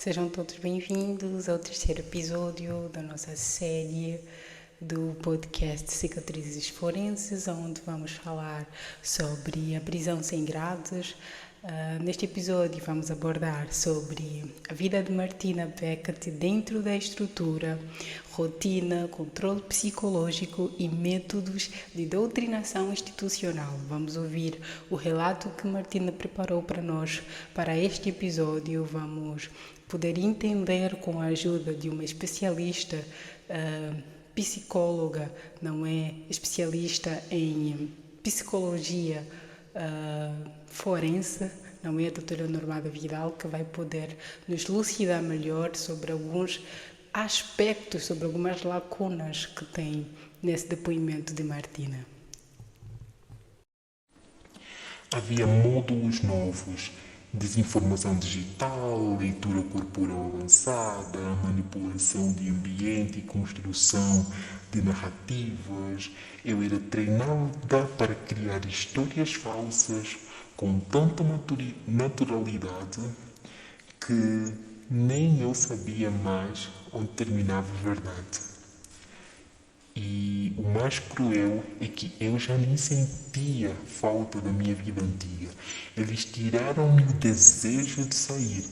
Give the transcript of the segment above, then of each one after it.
Sejam todos bem-vindos ao terceiro episódio da nossa série do podcast Cicatrizes Forenses, onde vamos falar sobre a prisão sem grades. Neste episódio vamos abordar sobre a vida de Martina Beckett dentro da estrutura, rotina, controle psicológico e métodos de doutrinação institucional. Vamos ouvir o relato que Martina preparou para nós para este episódio. Vamos poder entender com a ajuda de uma especialista psicóloga, não é especialista em psicologia forense, não é a doutora Normada Vidal, que vai poder nos elucidar melhor sobre alguns aspectos, sobre algumas lacunas que tem nesse depoimento de Martina. Havia módulos novos, desinformação digital, leitura corporal avançada, manipulação de ambiente e construção de narrativas. Eu era treinada para criar histórias falsas com tanta naturalidade que nem eu sabia mais onde terminava a verdade. E o mais cruel é que eu já nem sentia falta da minha vida antiga. Eles tiraram-me o desejo de sair.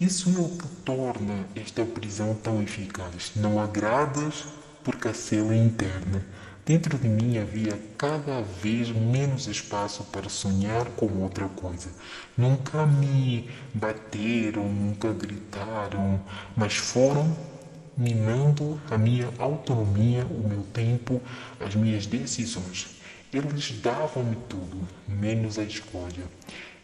Isso é o que torna esta prisão tão eficaz. Não há grades porque a cela é interna. Dentro de mim havia cada vez menos espaço para sonhar com outra coisa. Nunca me bateram, nunca gritaram, mas foram minando a minha autonomia, o meu tempo, as minhas decisões. Eles davam-me tudo, menos a escolha.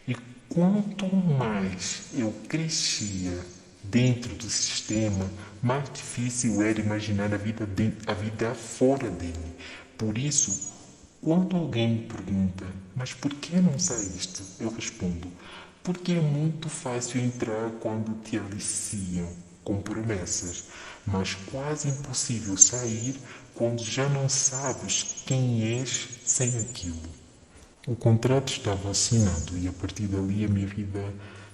E quanto mais eu crescia dentro do sistema, mais difícil era imaginar a vida fora dele. Por isso, quando alguém me pergunta, mas por que não saíste? Eu respondo, porque é muito fácil entrar quando te aliciam com promessas, mas quase impossível sair quando já não sabes quem és sem aquilo. O contrato estava assinado e a partir dali a minha vida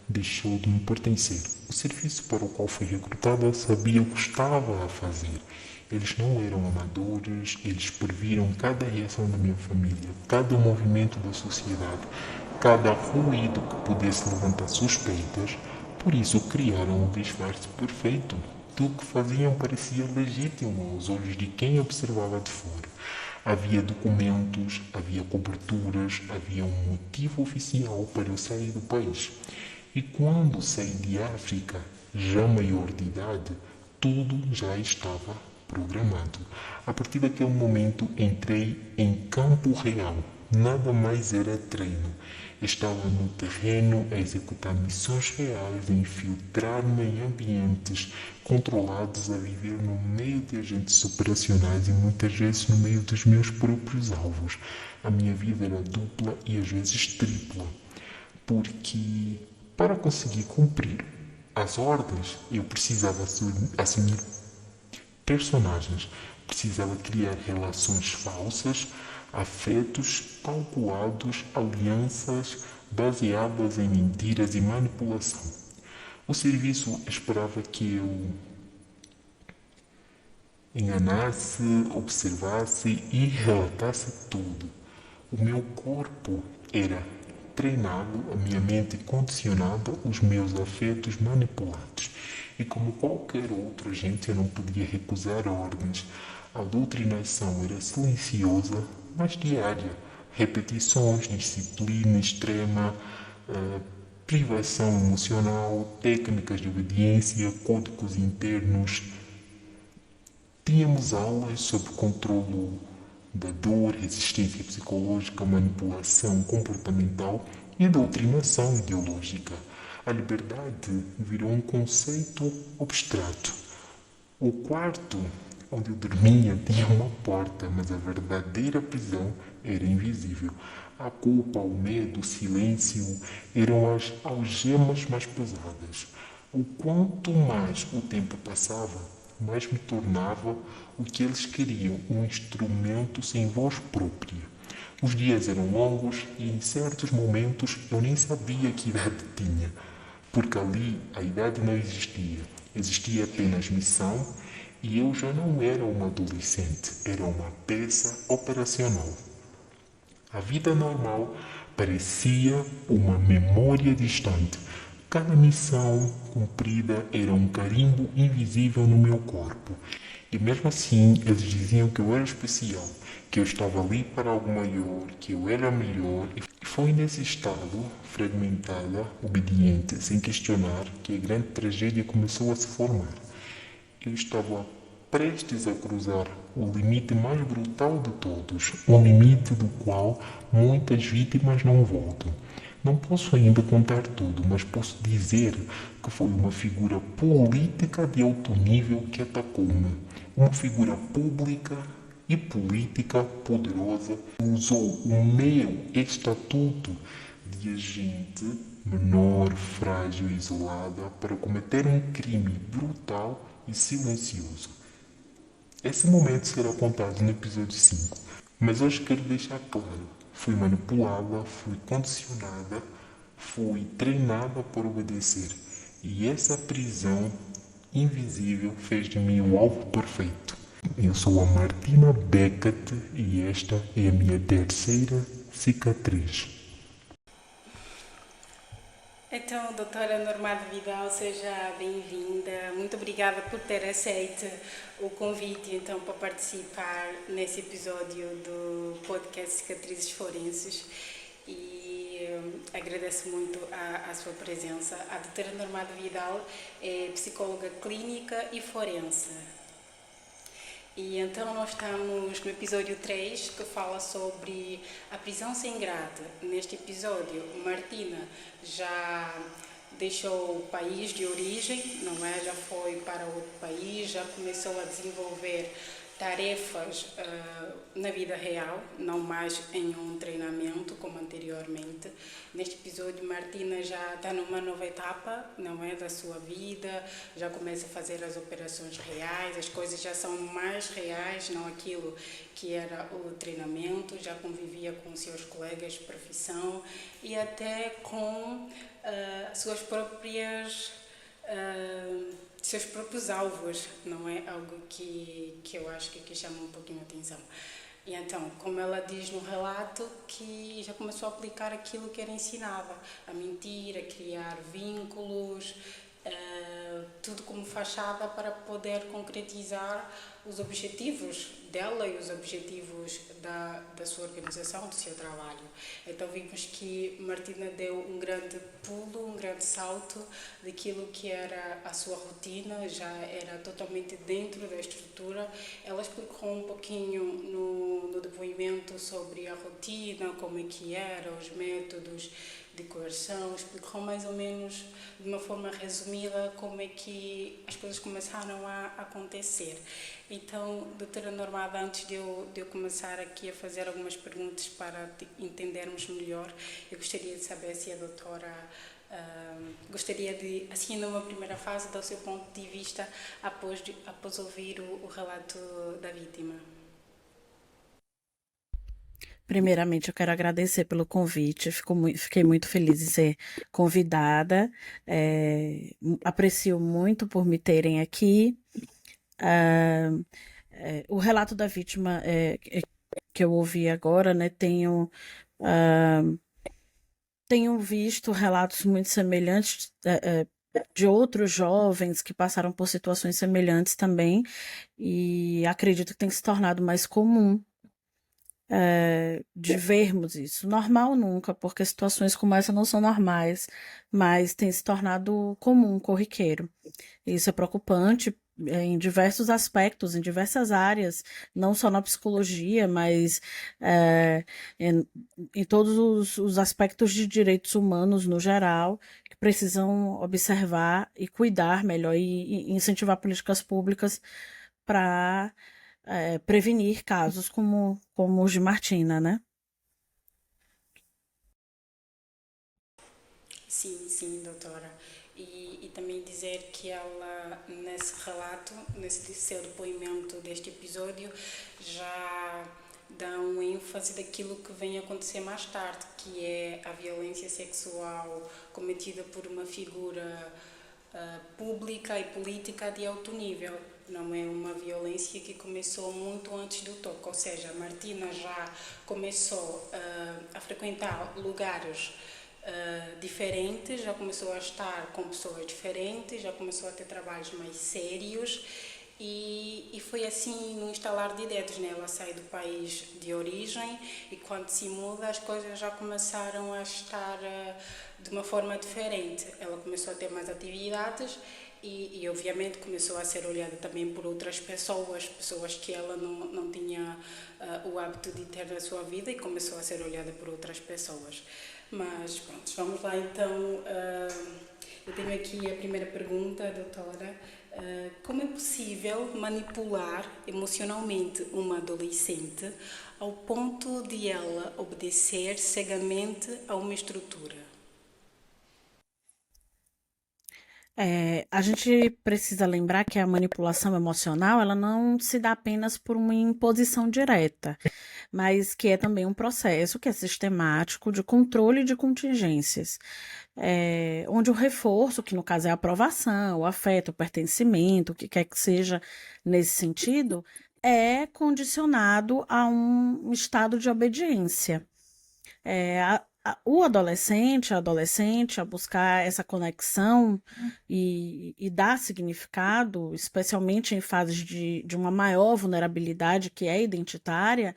deixou de me pertencer. O serviço para o qual fui recrutada sabia o que estava a fazer. Eles não eram amadores, eles previram cada reação da minha família, cada movimento da sociedade, cada ruído que pudesse levantar suspeitas. Por isso criaram um disfarce perfeito. Tudo o que faziam parecia legítimo aos olhos de quem observava de fora. Havia documentos, havia coberturas, havia um motivo oficial para eu sair do país. E quando saí de África, já maior de idade, tudo já estava programado. A partir daquele momento entrei em campo real. Nada mais era treino. Estava no terreno a executar missões reais, a infiltrar-me em ambientes controlados, a viver no meio de agentes operacionais e muitas vezes no meio dos meus próprios alvos. A minha vida era dupla e às vezes tripla, porque para conseguir cumprir as ordens eu precisava assumir personagens, precisava criar relações falsas, afetos calculados, alianças baseadas em mentiras e manipulação. O serviço esperava que eu enganasse, observasse e relatasse tudo. O meu corpo era treinado, a minha mente condicionada, os meus afetos manipulados. E como qualquer outro agente, eu não podia recusar ordens. A doutrinação era silenciosa, mas diária. Repetições, disciplina extrema, privação emocional, técnicas de obediência, códigos internos. Tínhamos aulas sobre controle da dor, resistência psicológica, manipulação comportamental e doutrinação ideológica. A liberdade virou um conceito abstrato. O quarto onde eu dormia tinha uma porta, mas a verdadeira prisão era invisível. A culpa, o medo, o silêncio eram as algemas mais pesadas. O quanto mais o tempo passava, mais me tornava o que eles queriam, um instrumento sem voz própria. Os dias eram longos e em certos momentos eu nem sabia que idade tinha. porque ali a idade não existia, existia apenas missão e eu já não era uma adolescente, era uma peça operacional. A vida normal parecia uma memória distante. Cada missão cumprida era um carimbo invisível no meu corpo. E mesmo assim, eles diziam que eu era especial, que eu estava ali para algo maior, que eu era melhor. E foi nesse estado, fragmentada, obediente, sem questionar, que a grande tragédia começou a se formar. Eu estava prestes a cruzar o limite mais brutal de todos, um limite do qual muitas vítimas não voltam. Não posso ainda contar tudo, mas posso dizer que foi uma figura política de alto nível que atacou-me. Uma figura pública e política poderosa que usou o meu estatuto de agente menor, frágil e isolada para cometer um crime brutal e silencioso. Esse momento será contado no episódio 5, mas hoje quero deixar claro: fui manipulada, fui condicionada, fui treinada por obedecer, e essa prisão invisível fez de mim o alvo perfeito. Eu sou a Martina Beckett e esta é a minha terceira cicatriz. Então, doutora Normada Vidal, seja bem-vinda. Muito obrigada por ter aceito o convite então para participar nesse episódio do podcast Cicatrizes Forenses e agradeço muito a sua presença. A doutora Normada Vidal é psicóloga clínica e forense. E então nós estamos no episódio 3, que fala sobre a prisão sem grade. Neste episódio, Martina já deixou o país de origem, não é? Já foi para outro país, já começou a desenvolver tarefas na vida real, não mais em um treinamento como anteriormente. Neste episódio, Martina já está numa nova etapa, não é, da sua vida, já começa a fazer as operações reais, as coisas já são mais reais, não aquilo que era o treinamento, já convivia com seus colegas de profissão e até com suas próprias seus próprios alvos, não é algo que eu acho que chama um pouquinho a atenção. E então, como ela diz no relato, que já começou a aplicar aquilo que era ensinado, a mentir, a criar vínculos, tudo como fachada para poder concretizar os objetivos dela e os objetivos da sua organização, do seu trabalho. Então vimos que Martina deu um grande pulo, um grande salto daquilo que era a sua rotina, já era totalmente dentro da estrutura. Ela explicou um pouquinho no depoimento sobre a rotina, como é que era, os métodos de coerção, explicou mais ou menos de uma forma resumida como é que as coisas começaram a acontecer. Então, doutora Normada, antes de eu começar aqui a fazer algumas perguntas para entendermos melhor, eu gostaria de saber se a doutora gostaria de, assim, numa primeira fase, dar o seu ponto de vista após ouvir o relato da vítima. Primeiramente, eu quero agradecer pelo convite. Fiquei muito feliz de ser convidada. Aprecio muito por me terem aqui. O relato da vítima que eu ouvi agora, né? Tenho visto relatos muito semelhantes de outros jovens que passaram por situações semelhantes também, e acredito que tem se tornado mais comum de vermos isso. Normal nunca, porque situações como essa não são normais, mas tem se tornado comum, corriqueiro. Isso é preocupante em diversos aspectos, em diversas áreas, não só na psicologia, mas em todos os aspectos de direitos humanos no geral, que precisam observar e cuidar melhor e incentivar políticas públicas para prevenir casos como os de Martina, né? Sim, doutora. E também dizer que ela, nesse relato, nesse seu depoimento deste episódio, dá um ênfase daquilo que vem acontecer mais tarde, que é a violência sexual cometida por uma figura pública e política de alto nível. Não é uma violência que começou muito antes do toque, ou seja, a Martina já começou a frequentar lugares diferentes, já começou a estar com pessoas diferentes, já começou a ter trabalhos mais sérios e foi assim no instalar de dedos, né? Ela sai do país de origem e quando se muda as coisas já começaram a estar de uma forma diferente. Ela começou a ter mais atividades e obviamente começou a ser olhada também por outras pessoas, pessoas que ela não tinha o hábito de ter na sua vida e começou a ser olhada por outras pessoas. Mas pronto, vamos lá então. Eu tenho aqui a primeira pergunta, doutora. Como é possível manipular emocionalmente uma adolescente ao ponto de ela obedecer cegamente a uma estrutura? A gente precisa lembrar que a manipulação emocional ela não se dá apenas por uma imposição direta, mas que é também um processo que é sistemático de controle de contingências, onde o reforço, que no caso é a aprovação, o afeto, o pertencimento, o que quer que seja nesse sentido, é condicionado a um estado de obediência. O adolescente, a adolescente, a buscar essa conexão e dar significado, especialmente em fases de uma maior vulnerabilidade que é identitária,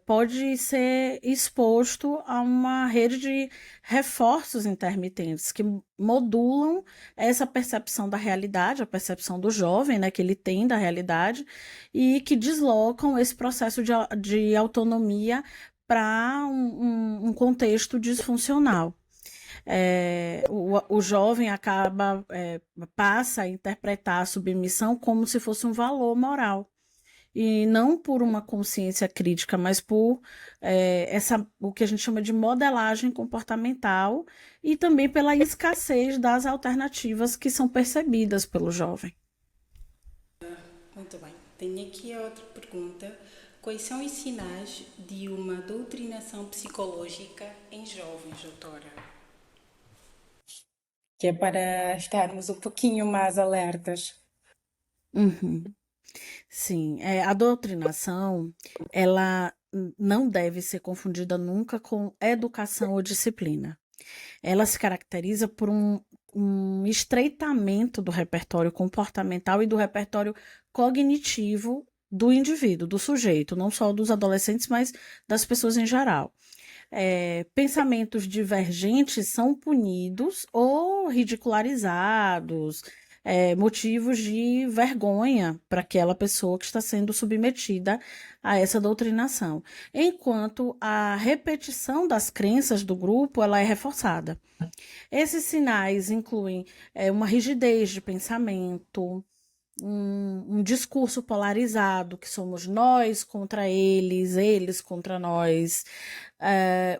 pode ser exposto a uma rede de reforços intermitentes que modulam essa percepção da realidade, a percepção do jovem, né, que ele tem da realidade, e que deslocam esse processo de autonomia para um contexto disfuncional. O jovem passa a interpretar a submissão como se fosse um valor moral. E não por uma consciência crítica, mas por o que a gente chama de modelagem comportamental e também pela escassez das alternativas que são percebidas pelo jovem. Muito bem. Tenho aqui a outra pergunta. Quais são os sinais de uma doutrinação psicológica em jovens, doutora? Que é para estarmos um pouquinho mais alertas. Uhum. Sim, a doutrinação, ela não deve ser confundida nunca com educação ou disciplina. Ela se caracteriza por um estreitamento do repertório comportamental e do repertório cognitivo do indivíduo, do sujeito, não só dos adolescentes, mas das pessoas em geral. Pensamentos divergentes são punidos ou ridicularizados, motivos de vergonha para aquela pessoa que está sendo submetida a essa doutrinação, enquanto a repetição das crenças do grupo ela é reforçada. Esses sinais incluem uma rigidez de pensamento, um discurso polarizado, que somos nós contra eles contra nós,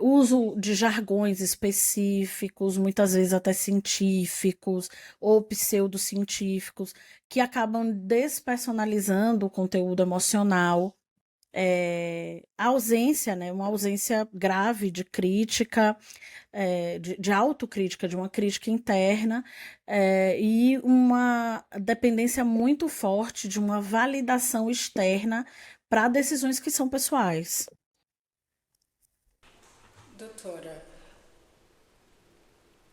uso de jargões específicos, muitas vezes até científicos ou pseudocientíficos, que acabam despersonalizando o conteúdo emocional. A ausência, né, uma ausência grave de crítica, de autocrítica, de uma crítica interna, e uma dependência muito forte de uma validação externa para decisões que são pessoais. Doutora,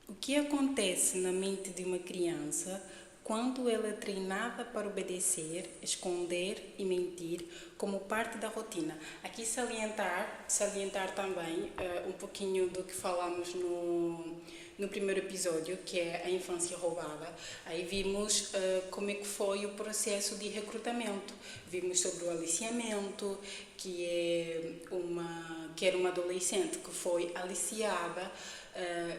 o que acontece na mente de uma criança quando ela é treinada para obedecer, esconder e mentir como parte da rotina? Aqui salientar também um pouquinho do que falamos no primeiro episódio, que é a infância roubada. Aí vimos como é que foi o processo de recrutamento. Vimos sobre o aliciamento, que era uma adolescente que foi aliciada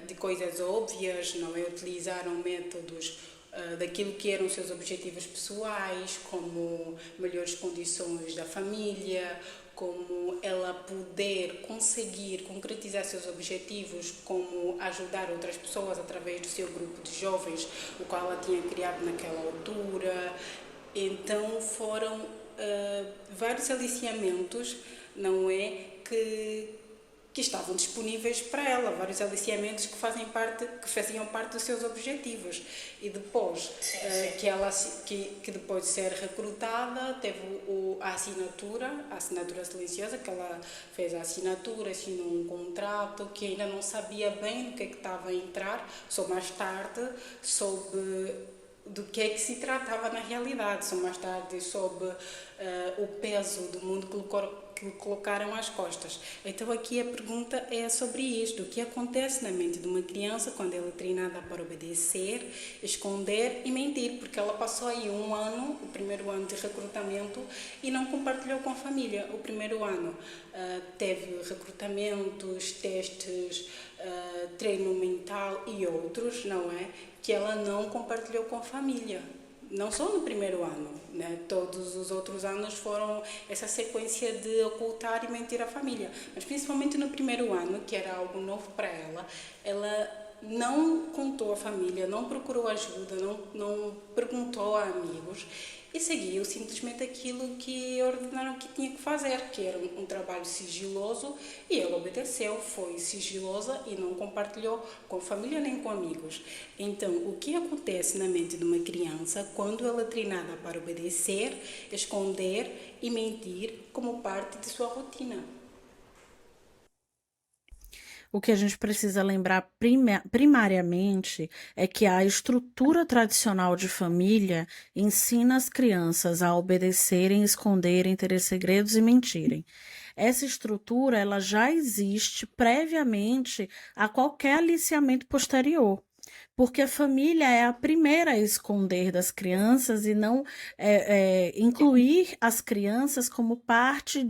de coisas óbvias, não é? Utilizaram métodos daquilo que eram seus objetivos pessoais, como melhores condições da família, como ela poder conseguir concretizar seus objetivos, como ajudar outras pessoas através do seu grupo de jovens, o qual ela tinha criado naquela altura. Então foram vários aliciamentos não é que estavam disponíveis para ela, vários aliciamentos que faziam parte dos seus objetivos. E depois que depois de ser recrutada, teve a assinatura silenciosa, que ela fez a assinatura, assinou um contrato que ainda não sabia bem do que é que estava a entrar, só mais tarde soube do que é que se tratava na realidade, só mais tarde soube o peso do mundo que lhe colocaram às costas. Então aqui a pergunta é sobre isto: o que acontece na mente de uma criança quando ela é treinada para obedecer, esconder e mentir, porque ela passou aí um ano, o primeiro ano de recrutamento, e não compartilhou com a família. O primeiro ano teve recrutamentos, testes, treino mental e outros, não é? Que ela não compartilhou com a família. Não só no primeiro ano, né? Todos os outros anos foram essa sequência de ocultar e mentir à família. Mas principalmente no primeiro ano, que era algo novo para ela não contou à família, não procurou ajuda, não perguntou a amigos e seguiu simplesmente aquilo que ordenaram que tinha que fazer, que era um trabalho sigiloso, e ela obedeceu, foi sigilosa e não compartilhou com a família nem com amigos. Então, o que acontece na mente de uma criança quando ela é treinada para obedecer, esconder e mentir como parte de sua rotina? O que a gente precisa lembrar primariamente é que a estrutura tradicional de família ensina as crianças a obedecerem, esconderem, terem segredos e mentirem. Essa estrutura ela já existe previamente a qualquer aliciamento posterior. Porque a família é a primeira a esconder das crianças e não incluir as crianças como parte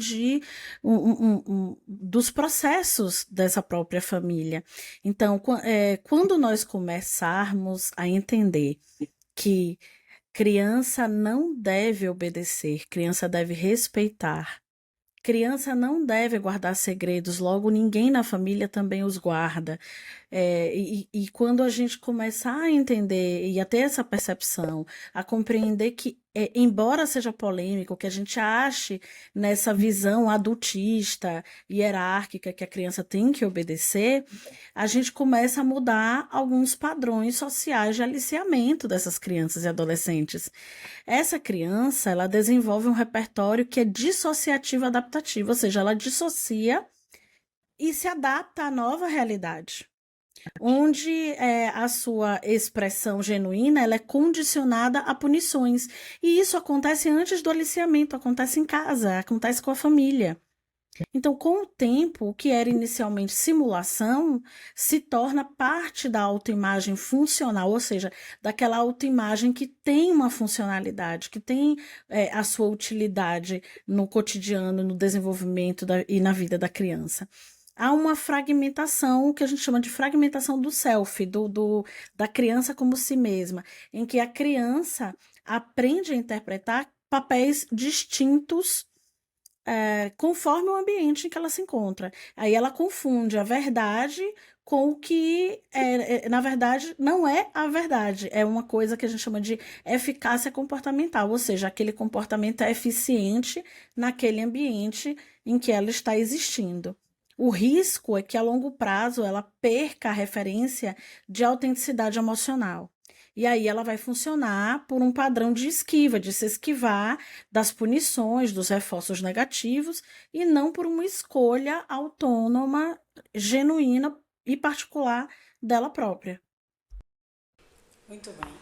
dos processos dessa própria família. Então, quando nós começarmos a entender que criança não deve obedecer, criança deve respeitar, criança não deve guardar segredos, logo ninguém na família também os guarda. E quando a gente começar a entender e a ter essa percepção, a compreender que, embora seja polêmico, que a gente ache nessa visão adultista, hierárquica, que a criança tem que obedecer, a gente começa a mudar alguns padrões sociais de aliciamento dessas crianças e adolescentes. Essa criança, ela desenvolve um repertório que é dissociativo adaptativo, ou seja, ela dissocia e se adapta à nova realidade, onde a sua expressão genuína ela é condicionada a punições. E isso acontece antes do aliciamento, acontece em casa, acontece com a família. Então, com o tempo, o que era inicialmente simulação se torna parte da autoimagem funcional, ou seja, daquela autoimagem que tem uma funcionalidade, que tem a sua utilidade no cotidiano, no desenvolvimento e na vida da criança. Há uma fragmentação, que a gente chama de fragmentação do self, da criança como si mesma, em que a criança aprende a interpretar papéis distintos conforme o ambiente em que ela se encontra. Aí ela confunde a verdade com o que, na verdade, não é a verdade. É uma coisa que a gente chama de eficácia comportamental, ou seja, aquele comportamento é eficiente naquele ambiente em que ela está existindo. O risco é que a longo prazo ela perca a referência de autenticidade emocional. E aí ela vai funcionar por um padrão de esquiva, de se esquivar das punições, dos reforços negativos, e não por uma escolha autônoma, genuína e particular dela própria. Muito bem.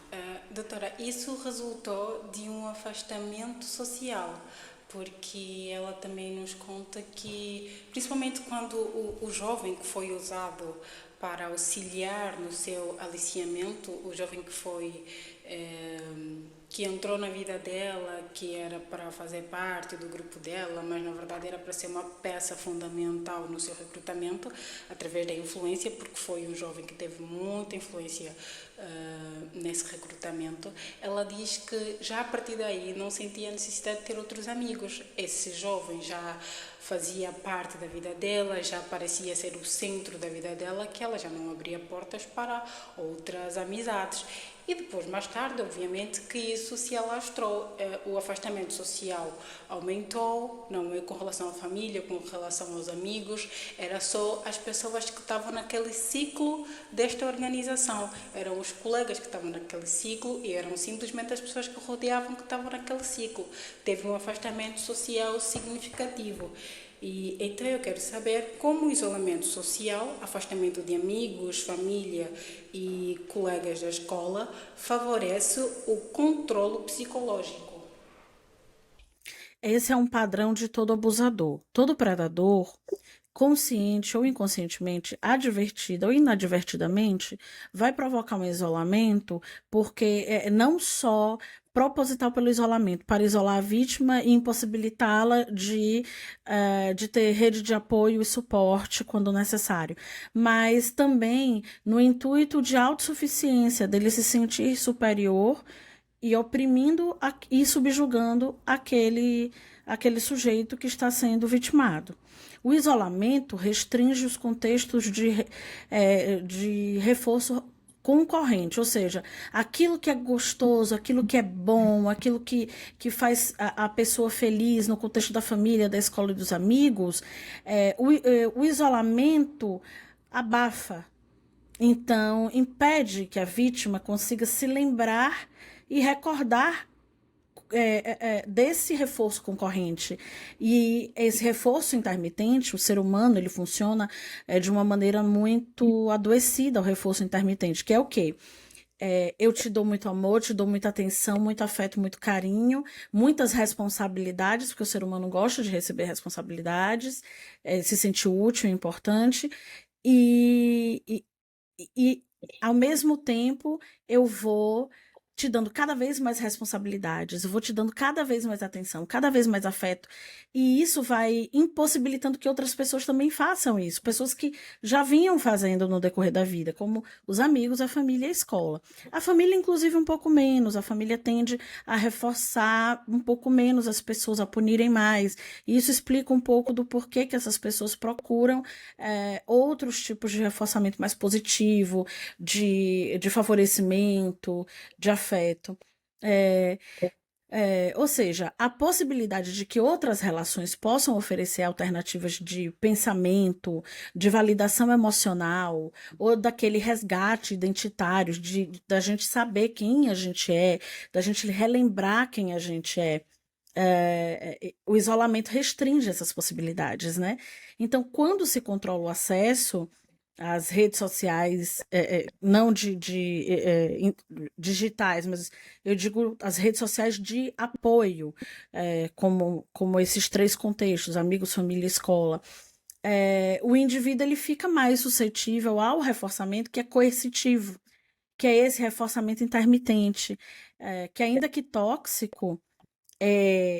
Doutora, isso resultou de um afastamento social, porque ela também nos conta que, principalmente quando o jovem que foi usado para auxiliar no seu aliciamento, o jovem que entrou na vida dela, que era para fazer parte do grupo dela, mas na verdade era para ser uma peça fundamental no seu recrutamento, através da influência, porque foi um jovem que teve muita influência nesse recrutamento, ela diz que já a partir daí não sentia a necessidade de ter outros amigos. Esse jovem já fazia parte da vida dela, já parecia ser o centro da vida dela, que ela já não abria portas para outras amizades. E depois, mais tarde, obviamente, que isso se alastrou. O afastamento social aumentou, não é com relação à família, com relação aos amigos, era só as pessoas que estavam naquele ciclo desta organização. Eram os colegas que estavam naquele ciclo e eram simplesmente as pessoas que rodeavam que estavam naquele ciclo. Teve um afastamento social significativo. E então eu quero saber como o isolamento social, afastamento de amigos, família e colegas da escola favorece o controlo psicológico. Esse é um padrão de todo abusador. Todo predador, consciente ou inconscientemente, advertida ou inadvertidamente, vai provocar um isolamento, porque não só proposital pelo isolamento, para isolar a vítima e impossibilitá-la de ter rede de apoio e suporte quando necessário, mas também no intuito de autossuficiência, dele se sentir superior e oprimindo e subjugando aquele sujeito que está sendo vitimado. O isolamento restringe os contextos de reforço concorrente, ou seja, aquilo que é gostoso, aquilo que é bom, aquilo que faz a pessoa feliz no contexto da família, da escola e dos amigos, o isolamento abafa. Então, impede que a vítima consiga se lembrar e recordar desse reforço concorrente. E esse reforço intermitente, o ser humano, ele funciona de uma maneira muito adoecida, o reforço intermitente, que é o quê? Eu te dou muito amor, te dou muita atenção, muito afeto, muito carinho, muitas responsabilidades, porque o ser humano gosta de receber responsabilidades, se sentir útil e importante, e, e, e ao mesmo tempo eu vou te dando cada vez mais responsabilidades, eu vou te dando cada vez mais atenção, cada vez mais afeto, e isso vai impossibilitando que outras pessoas também façam isso, pessoas que já vinham fazendo no decorrer da vida, como os amigos, a família e a escola. A família, inclusive, um pouco menos, a família tende a reforçar um pouco menos as pessoas, a punirem mais, e isso explica um pouco do porquê que essas pessoas procuram outros tipos de reforçamento mais positivo, de favorecimento, de afeto. É, ou seja, a possibilidade de que outras relações possam oferecer alternativas de pensamento, de validação emocional, ou daquele resgate identitário, da gente saber quem a gente é, da gente relembrar quem a gente é. O isolamento restringe essas possibilidades, né? Então, quando se controla o acesso às redes sociais, não digitais, mas eu digo as redes sociais de apoio, como esses três contextos, amigos, família e escola, o indivíduo ele fica mais suscetível ao reforçamento que é coercitivo, que é esse reforçamento intermitente, que ainda que tóxico,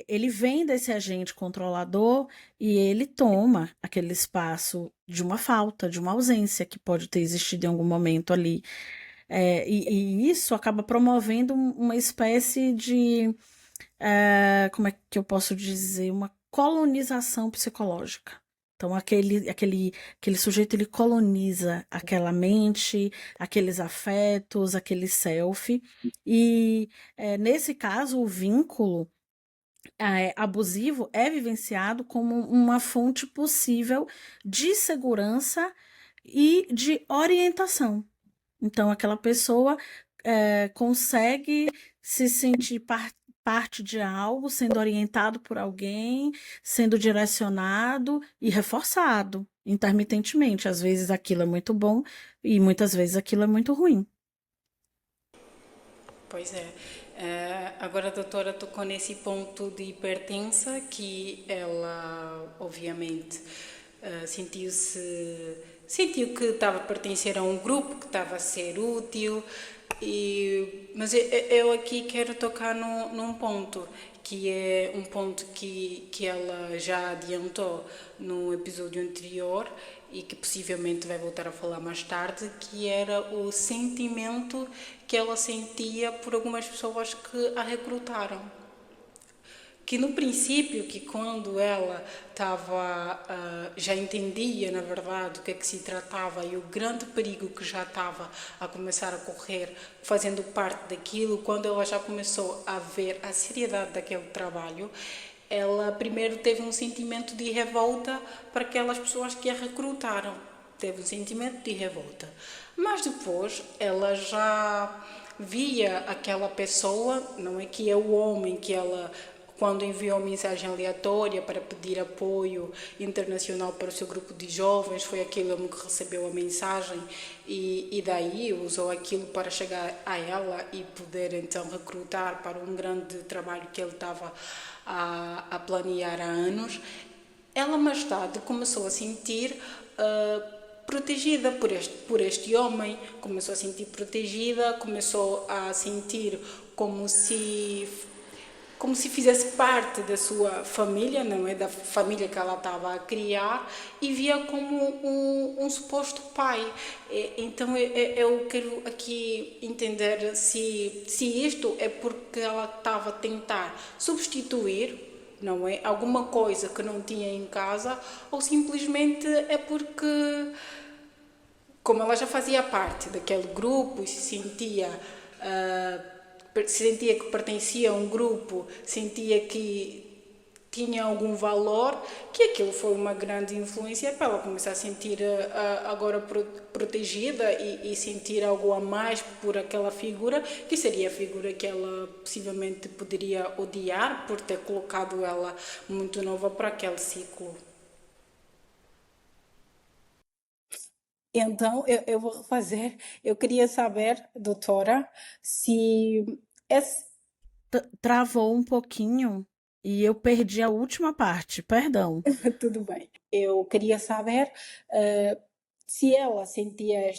ele vem desse agente controlador e ele toma aquele espaço de uma falta, de uma ausência que pode ter existido em algum momento ali. E isso acaba promovendo uma espécie de, como é que eu posso dizer, uma colonização psicológica. Então, aquele sujeito, ele coloniza aquela mente, aqueles afetos, aquele self. E, nesse caso, o vínculo abusivo é vivenciado como uma fonte possível de segurança e de orientação. Então, aquela pessoa consegue se sentir parte de algo, sendo orientado por alguém, sendo direcionado e reforçado intermitentemente. Às vezes aquilo é muito bom e muitas vezes aquilo é muito ruim. Pois é. Agora a doutora tocou nesse ponto de pertença que ela, obviamente, sentiu que estava a pertencer a um grupo, que estava a ser útil, mas eu aqui quero tocar num ponto, que é um ponto que ela já adiantou no episódio anterior, e que possivelmente vai voltar a falar mais tarde, que era o sentimento que ela sentia por algumas pessoas que a recrutaram. Que no princípio, que quando ela estava, já entendia na verdade o que é que se tratava e o grande perigo que já estava a começar a correr, fazendo parte daquilo, quando ela já começou a ver a seriedade daquele trabalho, ela primeiro teve um sentimento de revolta para aquelas pessoas que a recrutaram. Teve um sentimento de revolta. Mas depois ela já via aquela pessoa, não é que é o homem que ela, quando enviou mensagem aleatória para pedir apoio internacional para o seu grupo de jovens, foi aquele homem que recebeu a mensagem e daí usou aquilo para chegar a ela e poder então recrutar para um grande trabalho que ele estava a planear há anos. Ela mais tarde começou a sentir protegida por este homem, começou a sentir protegida, começou a sentir como se fizesse parte da sua família, não é? Da família que ela estava a criar, e via como um suposto pai. Então eu quero aqui entender se isto é porque ela estava a tentar substituir, não é? Alguma coisa que não tinha em casa, ou simplesmente é porque, como ela já fazia parte daquele grupo e se sentia que pertencia a um grupo, sentia que tinha algum valor, que aquilo foi uma grande influência para ela começar a sentir agora protegida e sentir algo a mais por aquela figura, que seria a figura que ela possivelmente poderia odiar por ter colocado ela muito nova para aquele ciclo. Então, eu vou refazer. Eu queria saber, doutora, se esse. Travou um pouquinho e eu perdi a última parte, perdão. Tudo bem. Eu queria saber se ela sentia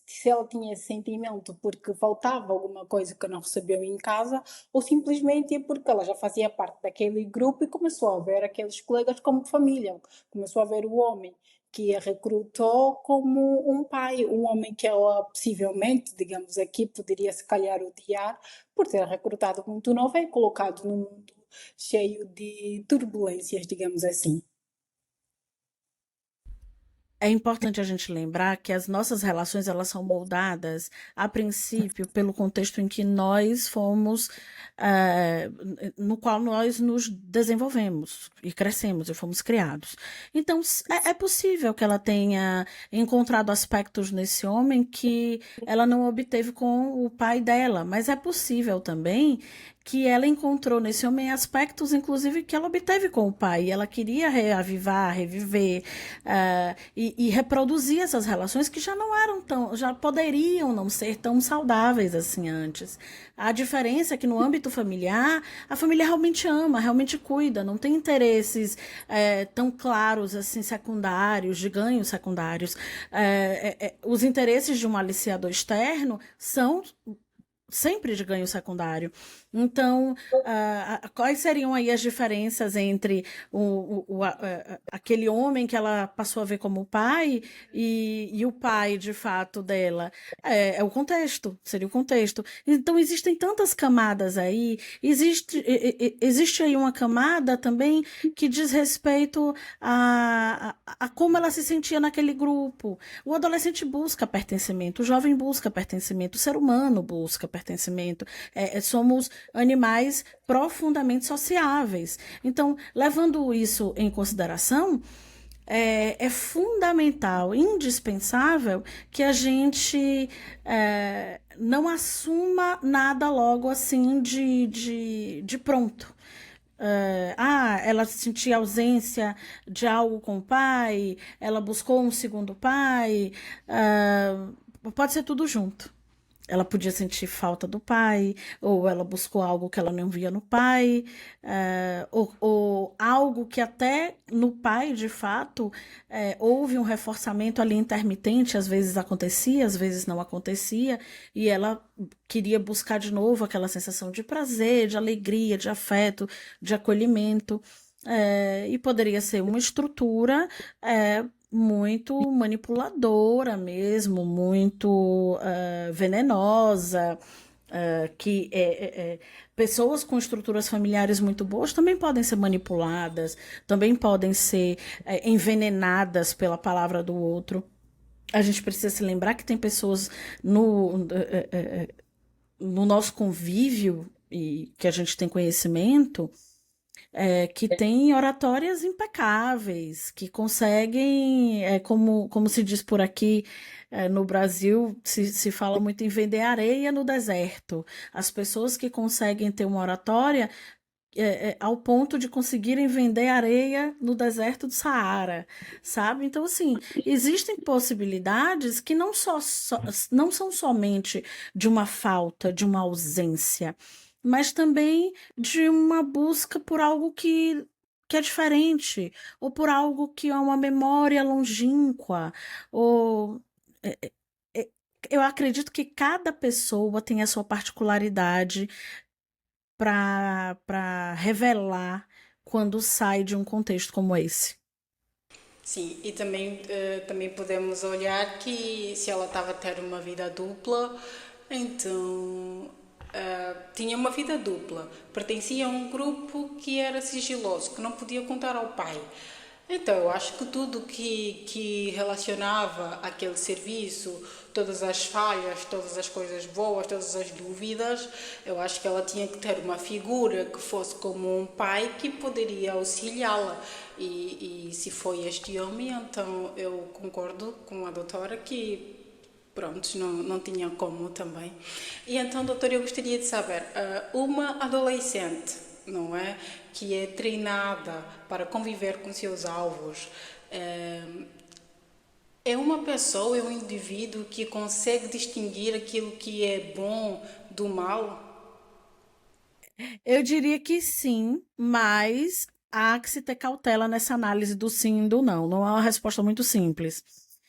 se ela tinha esse sentimento porque faltava alguma coisa que não recebeu em casa, ou simplesmente é porque ela já fazia parte daquele grupo e começou a ver aqueles colegas como família, começou a ver o homem que a recrutou como um pai, um homem que ela possivelmente, digamos aqui, poderia se calhar odiar por ter recrutado muito novo e colocado num mundo cheio de turbulências, digamos assim. É importante a gente lembrar que as nossas relações elas são moldadas, a princípio, pelo contexto em que nós fomos, eh, no qual nós nos desenvolvemos e crescemos e fomos criados. Então, é possível que ela tenha encontrado aspectos nesse homem que ela não obteve com o pai dela, mas é possível também que ela encontrou nesse homem aspectos, inclusive, que ela obteve com o pai. E ela queria reavivar, reviver, e reproduzir essas relações que já não eram tão, já poderiam não ser tão saudáveis assim antes. A diferença é que no âmbito familiar, a família realmente ama, realmente cuida, não tem interesses tão claros assim secundários, de ganhos secundários. Os interesses de um aliciador externo são sempre de ganho secundário. Então, quais seriam aí as diferenças entre aquele homem que ela passou a ver como pai e o pai, de fato, dela? É o contexto, seria o contexto. Então, existem tantas camadas aí, existe aí uma camada também que diz respeito a como ela se sentia naquele grupo. O adolescente busca pertencimento, o jovem busca pertencimento, o ser humano busca pertencimento. Somos animais profundamente sociáveis. Então, levando isso em consideração, é fundamental, indispensável que a gente não assuma nada logo assim de pronto. Ela sentia ausência de algo com o pai, ela buscou um segundo pai, pode ser tudo junto. Ela podia sentir falta do pai, ou ela buscou algo que ela não via no pai, ou algo que até no pai, de fato, houve um reforçamento ali intermitente, às vezes acontecia, às vezes não acontecia, e ela queria buscar de novo aquela sensação de prazer, de alegria, de afeto, de acolhimento, e poderia ser uma estrutura muito manipuladora mesmo, muito venenosa, pessoas com estruturas familiares muito boas também podem ser manipuladas, também podem ser envenenadas pela palavra do outro. A gente precisa se lembrar que tem pessoas no nosso convívio e que a gente tem conhecimento que têm oratórias impecáveis, que conseguem, como se diz por aqui, no Brasil, se fala muito em vender areia no deserto. As pessoas que conseguem ter uma oratória ao ponto de conseguirem vender areia no deserto do Saara, sabe? Então, assim, existem possibilidades que não são somente de uma falta, de uma ausência, mas também de uma busca por algo que é diferente, ou por algo que é uma memória longínqua, ou. é, é, é, eu acredito que cada pessoa tem a sua particularidade para revelar quando sai de um contexto como esse. Sim, e também, também podemos olhar que se ela estava a ter uma vida dupla, então tinha uma vida dupla, pertencia a um grupo que era sigiloso, que não podia contar ao pai. Então, eu acho que tudo que relacionava aquele serviço, todas as falhas, todas as coisas boas, todas as dúvidas, eu acho que ela tinha que ter uma figura que fosse como um pai que poderia auxiliá-la. E se foi este homem, então eu concordo com a doutora que pronto, não tinha como também. E então, doutor, eu gostaria de saber, uma adolescente, não é, que é treinada para conviver com seus alvos, é uma pessoa, é um indivíduo que consegue distinguir aquilo que é bom do mal? Eu diria que sim, mas há que se ter cautela nessa análise do sim e do não. Não é uma resposta muito simples.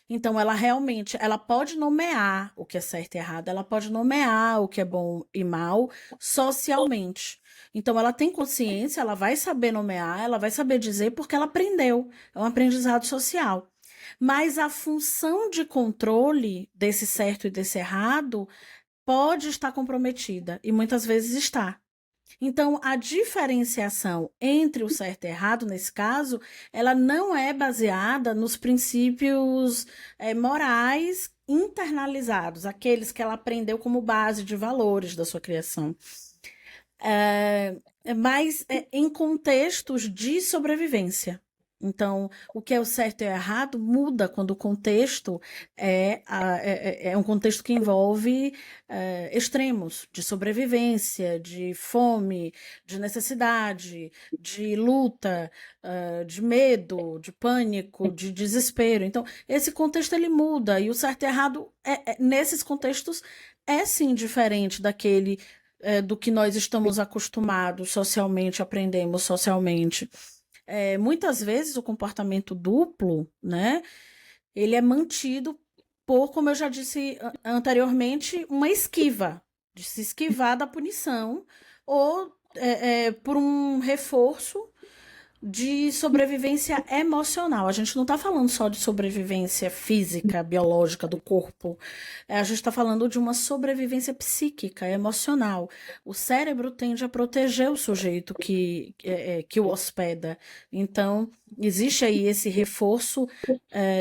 Então, ela realmente, ela pode nomear o que é certo e errado, ela pode nomear o que é bom e mal socialmente. Então, ela tem consciência, ela vai saber nomear, ela vai saber dizer porque ela aprendeu. É um aprendizado social. Mas a função de controle desse certo e desse errado pode estar comprometida, e muitas vezes está. Então, a diferenciação entre o certo e errado, nesse caso, ela não é baseada nos princípios morais internalizados, aqueles que ela aprendeu como base de valores da sua criação. Mas em contextos de sobrevivência. Então, o que é o certo e o errado muda quando o contexto é um contexto que envolve extremos de sobrevivência, de fome, de necessidade, de luta, de medo, de pânico, de desespero. Então, esse contexto ele muda e o certo e errado nesses contextos é sim diferente daquele do que nós estamos acostumados socialmente, aprendemos socialmente. Muitas vezes o comportamento duplo, né, ele é mantido por, como eu já disse anteriormente, uma esquiva, de se esquivar da punição, ou por um reforço de sobrevivência emocional. A gente não está falando só de sobrevivência física, biológica do corpo. A gente está falando de uma sobrevivência psíquica, emocional. O cérebro tende a proteger o sujeito que o hospeda. Então, existe aí esse reforço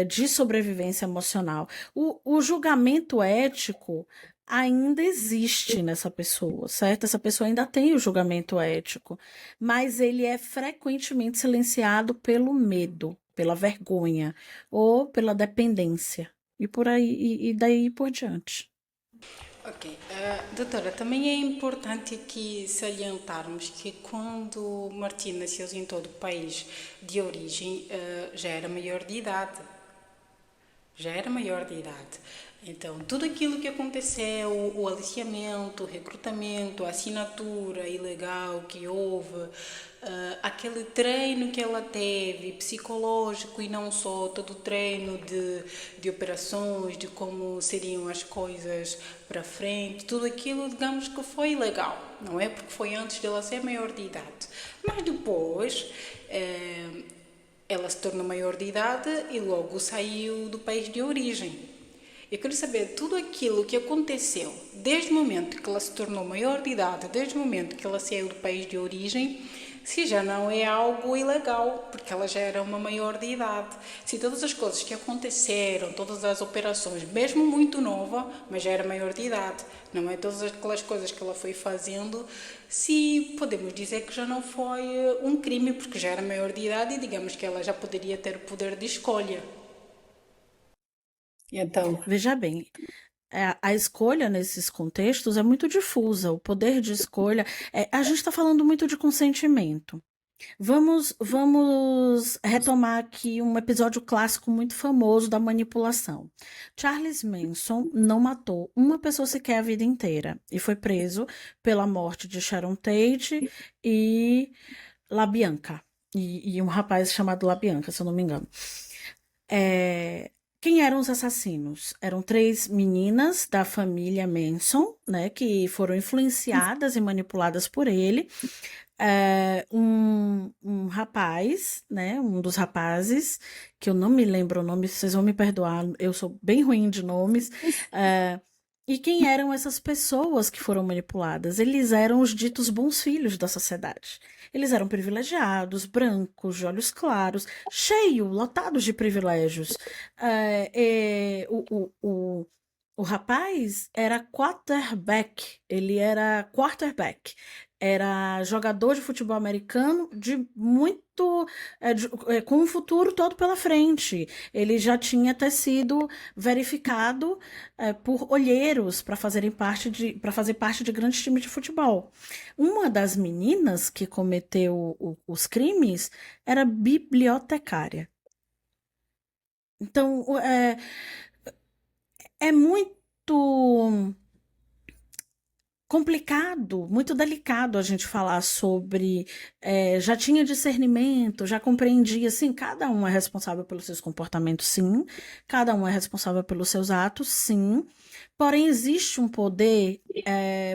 de sobrevivência emocional. O julgamento ético ainda existe nessa pessoa, certo? Essa pessoa ainda tem o julgamento ético, mas ele é frequentemente silenciado pelo medo, pela vergonha ou pela dependência. E por aí, e daí por diante. Ok. Doutora, também é importante aqui salientarmos que quando Martim nasceu em todo o país de origem, já era maior de idade. Já era maior de idade. Então, tudo aquilo que aconteceu, o aliciamento, o recrutamento, a assinatura ilegal que houve, aquele treino que ela teve, psicológico e não só, todo o treino de operações, de como seriam as coisas para frente, tudo aquilo, digamos que foi legal, não é? Porque foi antes dela ser maior de idade. Mas depois, Ela se tornou maior de idade e logo saiu do país de origem. Eu quero saber tudo aquilo que aconteceu desde o momento que ela se tornou maior de idade, desde o momento que ela saiu do país de origem, se já não é algo ilegal, porque ela já era uma maior de idade. Se todas as coisas que aconteceram, todas as operações, mesmo muito nova, mas já era maior de idade, não é todas aquelas coisas que ela foi fazendo, se podemos dizer que já não foi um crime, porque já era maior de idade e digamos que ela já poderia ter o poder de escolha. Então, Veja bem, a escolha nesses contextos é muito difusa. O poder de escolha. A gente está falando muito de consentimento. Vamos retomar aqui um episódio clássico muito famoso da manipulação. Charles Manson não matou uma pessoa sequer a vida inteira e foi preso pela morte de Sharon Tate e LaBianca. E um rapaz chamado LaBianca, se eu não me engano. É, quem eram os assassinos? Eram três meninas da família Manson, né, que foram influenciadas e manipuladas por ele. Um rapaz, né, um dos rapazes, que eu não me lembro o nome, vocês vão me perdoar, eu sou bem ruim de nomes. E quem eram essas pessoas que foram manipuladas? Eles eram os ditos bons filhos da sociedade. Eles eram privilegiados, brancos, de olhos claros, cheio, lotados de privilégios. O rapaz era quarterback, era jogador de futebol americano de muito, com um futuro todo pela frente. Ele já tinha até sido verificado por olheiros para fazer parte de grandes times de futebol. Uma das meninas que cometeu os crimes era bibliotecária. Então, é muito complicado, muito delicado a gente falar sobre. Já tinha discernimento, já compreendia, sim, cada um é responsável pelos seus comportamentos, sim, cada um é responsável pelos seus atos, sim. Porém, existe um poder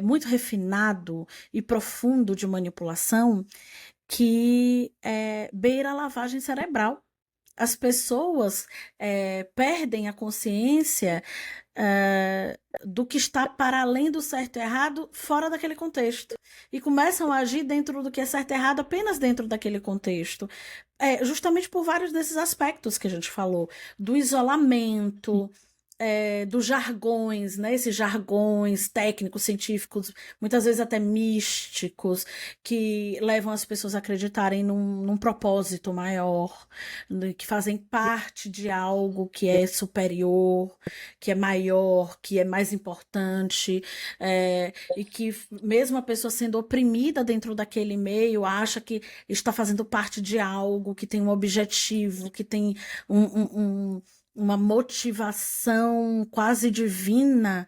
muito refinado e profundo de manipulação que beira a lavagem cerebral. As pessoas perdem a consciência do que está para além do certo e errado fora daquele contexto e começam a agir dentro do que é certo e errado apenas dentro daquele contexto, justamente por vários desses aspectos que a gente falou, do isolamento, dos jargões, né? Esses jargões técnicos, científicos, muitas vezes até místicos, que levam as pessoas a acreditarem num propósito maior, né, que fazem parte de algo que é superior, que é maior, que é mais importante, e que mesmo a pessoa sendo oprimida dentro daquele meio, acha que está fazendo parte de algo, que tem um objetivo, que tem uma motivação quase divina,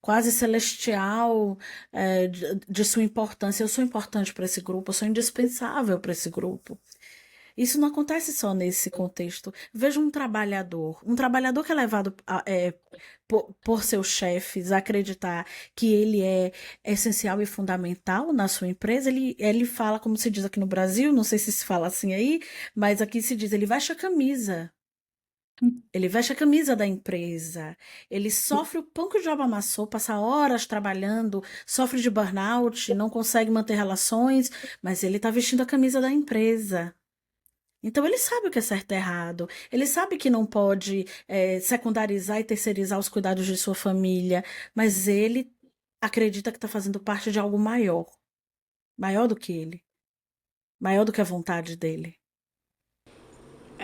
quase celestial, de sua importância. Eu sou importante para esse grupo, eu sou indispensável para esse grupo. Isso não acontece só nesse contexto. Veja um trabalhador que é levado por seus chefes a acreditar que ele é essencial e fundamental na sua empresa. Ele fala, como se diz aqui no Brasil, não sei se fala assim aí, mas aqui se diz, ele veste a camisa. Ele veste a camisa da empresa, ele sofre o pão que o diabo amassou, passa horas trabalhando, sofre de burnout, não consegue manter relações, mas ele está vestindo a camisa da empresa. Então ele sabe o que é certo e errado, ele sabe que não pode secundarizar e terceirizar os cuidados de sua família, mas ele acredita que está fazendo parte de algo maior, maior do que ele, maior do que a vontade dele.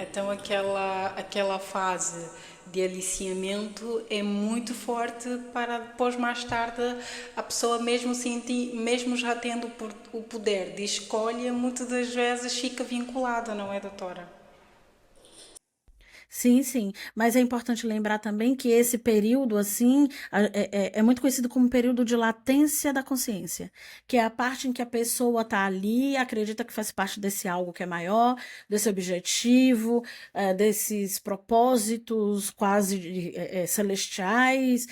então aquela fase de aliciamento é muito forte para depois mais tarde a pessoa mesmo sentir, mesmo já tendo o poder de escolha, muitas das vezes fica vinculada, não é, doutora? Sim, sim, mas é importante lembrar também que esse período, assim, é muito conhecido como período de latência da consciência, que é a parte em que a pessoa está ali, acredita que faz parte desse algo que é maior, desse objetivo, desses propósitos quase celestiais,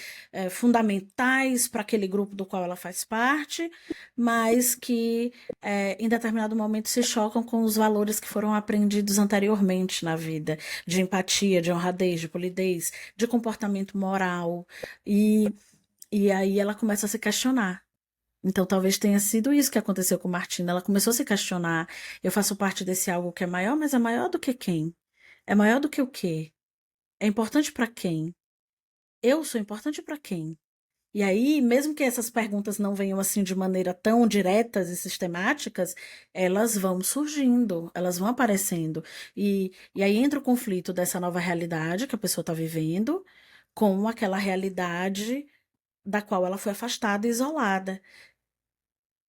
fundamentais para aquele grupo do qual ela faz parte, mas que em determinado momento se chocam com os valores que foram aprendidos anteriormente na vida de empatia, de honradez, de polidez, de comportamento moral. E, e aí ela começa a se questionar. Então talvez tenha sido isso que aconteceu com Martina. Ela começou a se questionar. Eu faço parte desse algo que é maior, mas é maior do que quem? É maior do que o quê? É importante para quem? Eu sou importante para quem? E aí, mesmo que essas perguntas não venham assim de maneira tão diretas e sistemáticas, elas vão surgindo, elas vão aparecendo. E aí entra o conflito dessa nova realidade que a pessoa está vivendo com aquela realidade da qual ela foi afastada e isolada.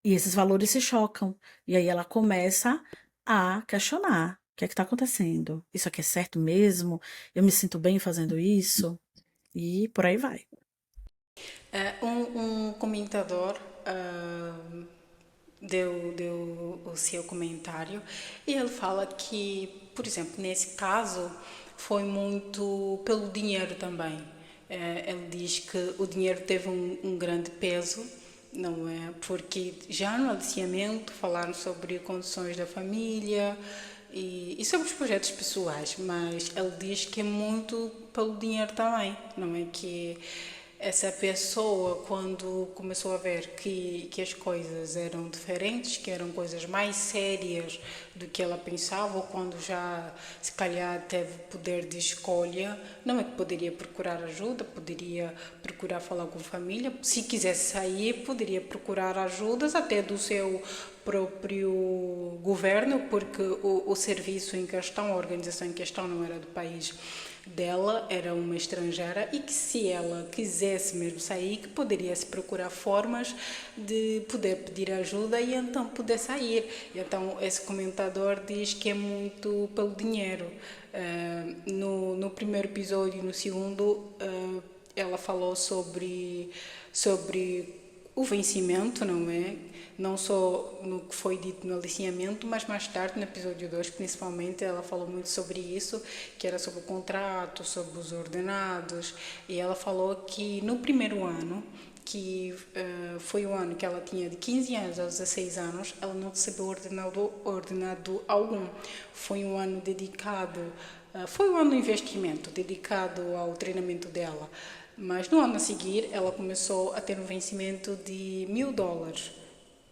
E esses valores se chocam. E aí ela começa a questionar: o que é que está acontecendo? Isso aqui é certo mesmo? Eu me sinto bem fazendo isso? E por aí vai. Um comentador deu o seu comentário e ele fala que, por exemplo, nesse caso foi muito pelo dinheiro também. Ele diz que o dinheiro teve um grande peso, não é? Porque já no aliciamento falaram sobre condições da família e sobre os projetos pessoais, mas ele diz que é muito pelo dinheiro também, não é? Que essa pessoa, quando começou a ver que as coisas eram diferentes, que eram coisas mais sérias do que ela pensava, ou quando já se calhar teve poder de escolha, não é que poderia procurar ajuda, poderia procurar falar com a família, se quisesse sair, poderia procurar ajudas até do seu próprio governo, porque o serviço em questão, a organização em questão não era do país dela, era uma estrangeira, e que se ela quisesse mesmo sair, que poderia se procurar formas de poder pedir ajuda e então poder sair. Então esse comentador diz que é muito pelo dinheiro. No primeiro episódio e no segundo ela falou sobre o vencimento, não é? Não só no que foi dito no aliciamento, mas mais tarde, no episódio 2 principalmente, ela falou muito sobre isso, que era sobre o contrato, sobre os ordenados, e ela falou que no primeiro ano, que foi o ano que ela tinha de 15 anos aos 16 anos, ela não recebeu ordenado algum. Foi um ano dedicado, foi um ano de investimento, dedicado ao treinamento dela. Mas no ano a seguir, ela começou a ter um vencimento de US$ 1.000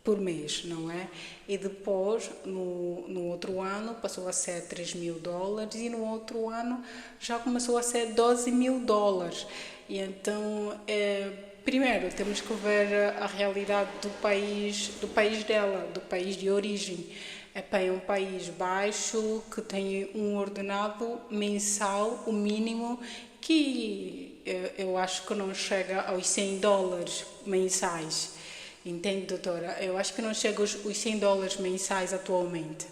por mês, não é? E depois, no outro ano, passou a ser US$ 3.000 e no outro ano já começou a ser US$ 12.000. E então, primeiro, temos que ver a realidade do país dela, do país de origem. É um país baixo que tem um ordenado mensal, o mínimo, que eu acho que não chega aos US$ 100 mensais. Entende, doutora? Eu acho que não chega aos US$ 100 mensais atualmente.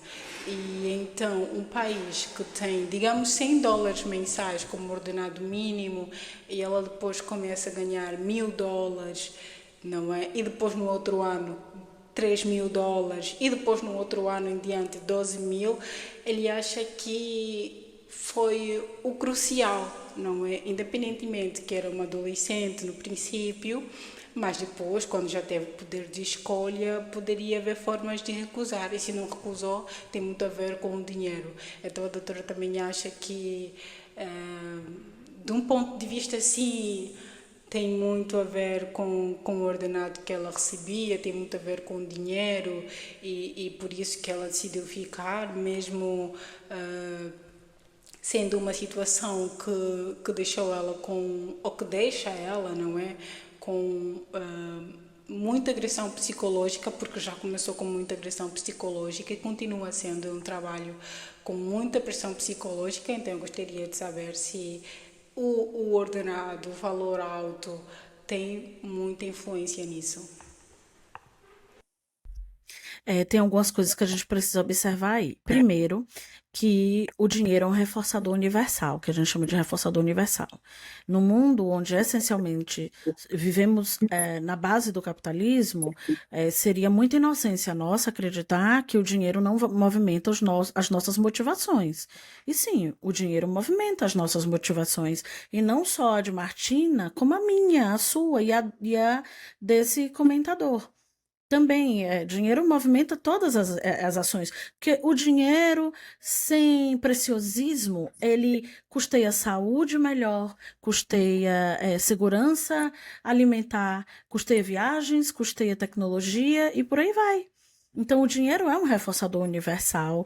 E então, um país que tem, digamos, US$ 100 mensais como ordenado mínimo e ela depois começa a ganhar US$ 1.000, não é? E depois no outro ano US$ 3.000 e depois no outro ano em diante 12.000, ele acha que foi o crucial, não é? Independentemente que era uma adolescente no princípio, mas depois, quando já teve poder de escolha, poderia haver formas de recusar. E se não recusou, tem muito a ver com o dinheiro. Então a doutora também acha que, de um ponto de vista assim, tem muito a ver com o ordenado que ela recebia, tem muito a ver com o dinheiro e por isso que ela decidiu ficar, mesmo sendo uma situação que deixou ela com, ou que deixa ela, não é? Com muita agressão psicológica, porque já começou com muita agressão psicológica e continua sendo um trabalho com muita pressão psicológica, então eu gostaria de saber se o ordenado, o valor alto, tem muita influência nisso. Tem algumas coisas que a gente precisa observar aí. Primeiro, que o dinheiro é um reforçador universal, que a gente chama de reforçador universal. No mundo onde essencialmente vivemos na base do capitalismo, seria muita inocência nossa acreditar que o dinheiro não movimenta as nossas motivações. E sim, o dinheiro movimenta as nossas motivações, e não só a de Martina, como a minha, a sua e a desse comentador. Também, dinheiro movimenta todas as ações, porque o dinheiro sem preciosismo, ele custeia saúde melhor, custeia segurança alimentar, custeia viagens, custeia tecnologia e por aí vai. Então, o dinheiro é um reforçador universal,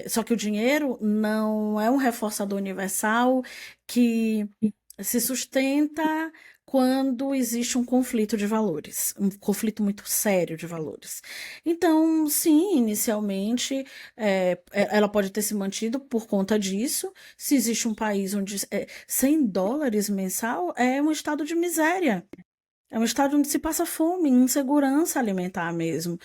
só que o dinheiro não é um reforçador universal que se sustenta quando existe um conflito de valores, um conflito muito sério de valores. Então, sim, inicialmente, ela pode ter se mantido por conta disso. Se existe um país onde $100 mensal é um estado de miséria. É um estado onde se passa fome, insegurança alimentar mesmo.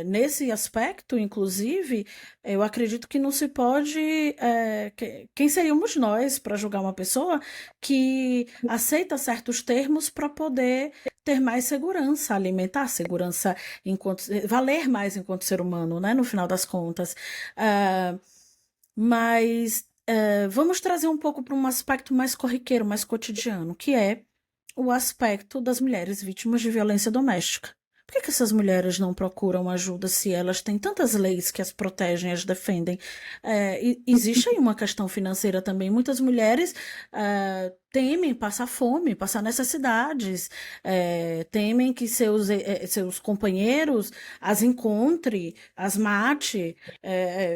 Nesse aspecto, inclusive, eu acredito que não se pode. Quem seríamos nós para julgar uma pessoa que aceita certos termos para poder ter mais segurança alimentar, segurança enquanto. Valer mais enquanto ser humano, né? No final das contas. Mas vamos trazer um pouco para um aspecto mais corriqueiro, mais cotidiano, que é o aspecto das mulheres vítimas de violência doméstica. Por que essas mulheres não procuram ajuda se elas têm tantas leis que as protegem, as defendem? Existe aí uma questão financeira também. Muitas mulheres temem passar fome, passar necessidades, temem que seus companheiros as encontre, as mate,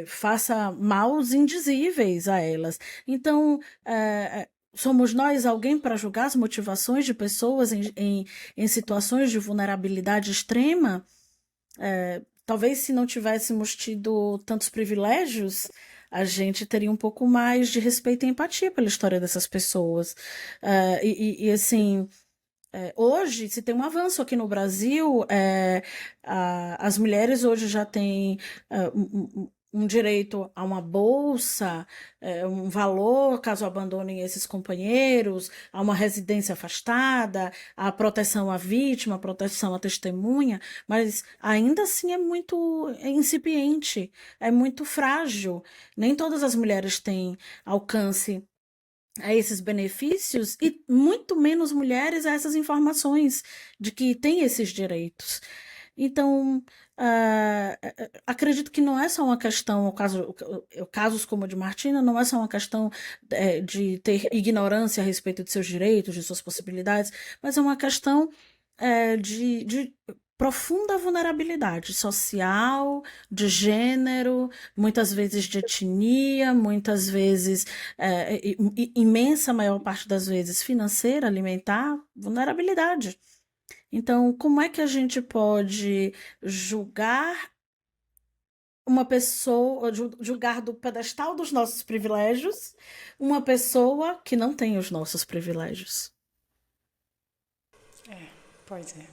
faça maus indizíveis a elas. Então, somos nós alguém para julgar as motivações de pessoas em situações de vulnerabilidade extrema? Talvez se não tivéssemos tido tantos privilégios, a gente teria um pouco mais de respeito e empatia pela história dessas pessoas. Assim, hoje se tem um avanço aqui no Brasil, as mulheres hoje já têm um direito a uma bolsa, um valor caso abandonem esses companheiros, a uma residência afastada, a proteção à vítima, a proteção à testemunha, mas ainda assim é muito incipiente, é muito frágil. Nem todas as mulheres têm alcance a esses benefícios e muito menos mulheres a essas informações de que têm esses direitos. Então, acredito que não é só uma questão, casos como o de Martina, não é só uma questão de ter ignorância a respeito de seus direitos, de suas possibilidades, mas é uma questão de profunda vulnerabilidade social, de gênero, muitas vezes de etnia, muitas vezes, imensa maior parte das vezes financeira, alimentar, vulnerabilidade. Então, como é que a gente pode julgar uma pessoa, julgar do pedestal dos nossos privilégios, uma pessoa que não tem os nossos privilégios? Pois é.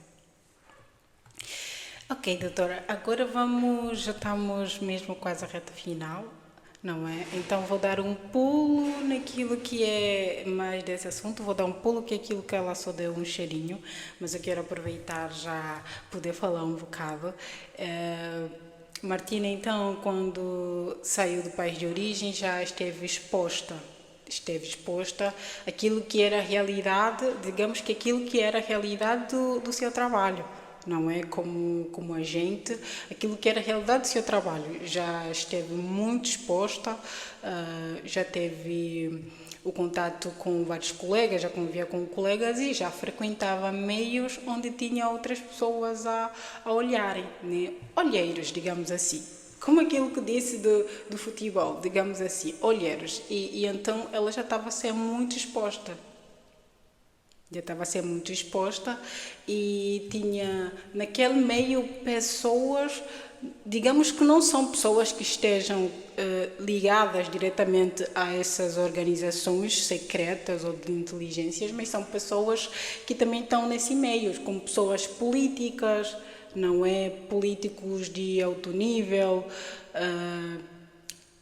Ok, doutora, agora já estamos mesmo quase à reta final, não é? Então vou dar um pulo naquilo que é mais desse assunto, vou dar um pulo que é aquilo que ela só deu um cheirinho, mas eu quero aproveitar já poder falar um bocado. Martina, então, quando saiu do país de origem, já esteve exposta àquilo que era a realidade, digamos que aquilo que era a realidade do seu trabalho. Não é como a gente, aquilo que era a realidade do seu trabalho. Já esteve muito exposta, já teve o contato com vários colegas, já convivia com colegas e já frequentava meios onde tinha outras pessoas a olharem, né? Olheiros, digamos assim. Como aquilo que disse do futebol, digamos assim, olheiros. E então ela já estava a ser muito exposta. E tinha naquele meio pessoas, digamos que não são pessoas que estejam ligadas diretamente a essas organizações secretas ou de inteligências, mas são pessoas que também estão nesse meio, como pessoas políticas, não é? Políticos de alto nível,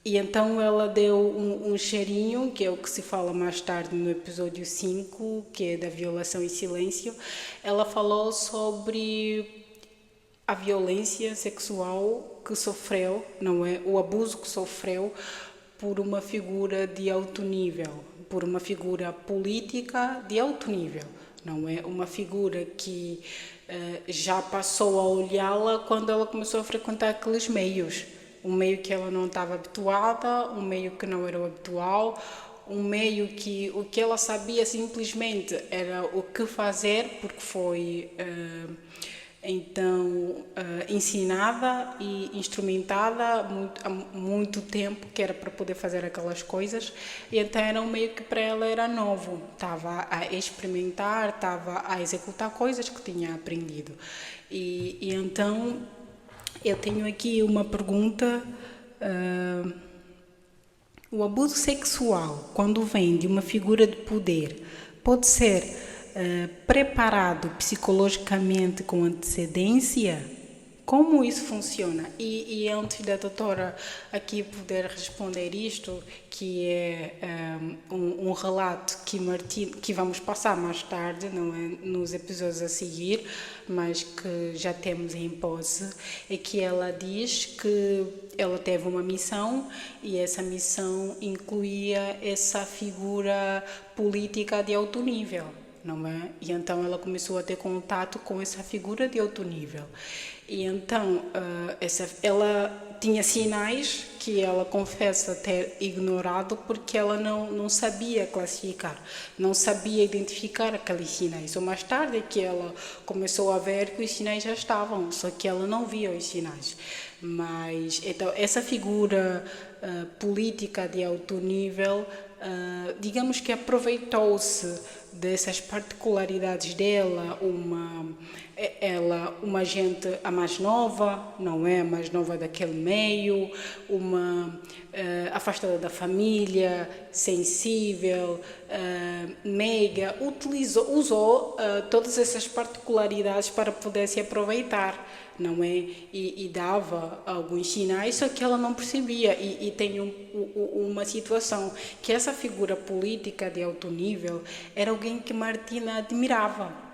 E então ela deu um cheirinho, que é o que se fala mais tarde no episódio 5, que é da violação em silêncio. Ela falou sobre a violência sexual que sofreu, não é? O abuso que sofreu por uma figura de alto nível, por uma figura política de alto nível, não é? Uma figura que já passou a olhá-la quando ela começou a frequentar aqueles meios. Um meio que ela não estava habituada, um meio que não era o habitual, um meio que o que ela sabia simplesmente era o que fazer, porque foi ensinada e instrumentada há muito tempo, que era para poder fazer aquelas coisas, e então era um meio que para ela era novo, estava a experimentar, estava a executar coisas que tinha aprendido. E então eu tenho aqui uma pergunta. O abuso sexual, quando vem de uma figura de poder, pode ser preparado psicologicamente com antecedência? Como isso funciona? E antes da doutora aqui poder responder isto, que é um relato que vamos passar mais tarde, não é, nos episódios a seguir, mas que já temos em posse, é que ela diz que ela teve uma missão e essa missão incluía essa figura política de alto nível, não é? E então ela começou a ter contato com essa figura de alto nível. E então ela tinha sinais que ela confessa ter ignorado porque ela não sabia classificar, não sabia identificar aqueles sinais. Só mais tarde que ela começou a ver que os sinais já estavam, só que ela não via os sinais. Mas então essa figura política de alto nível, digamos que aproveitou-se dessas particularidades dela, uma gente a mais nova, não é a mais nova daquele meio, uma afastada da família, sensível, meiga, usou todas essas particularidades para poder se aproveitar, não é? E dava alguns sinais, só que ela não percebia. E tem uma situação que essa figura política de alto nível era alguém que Martina admirava.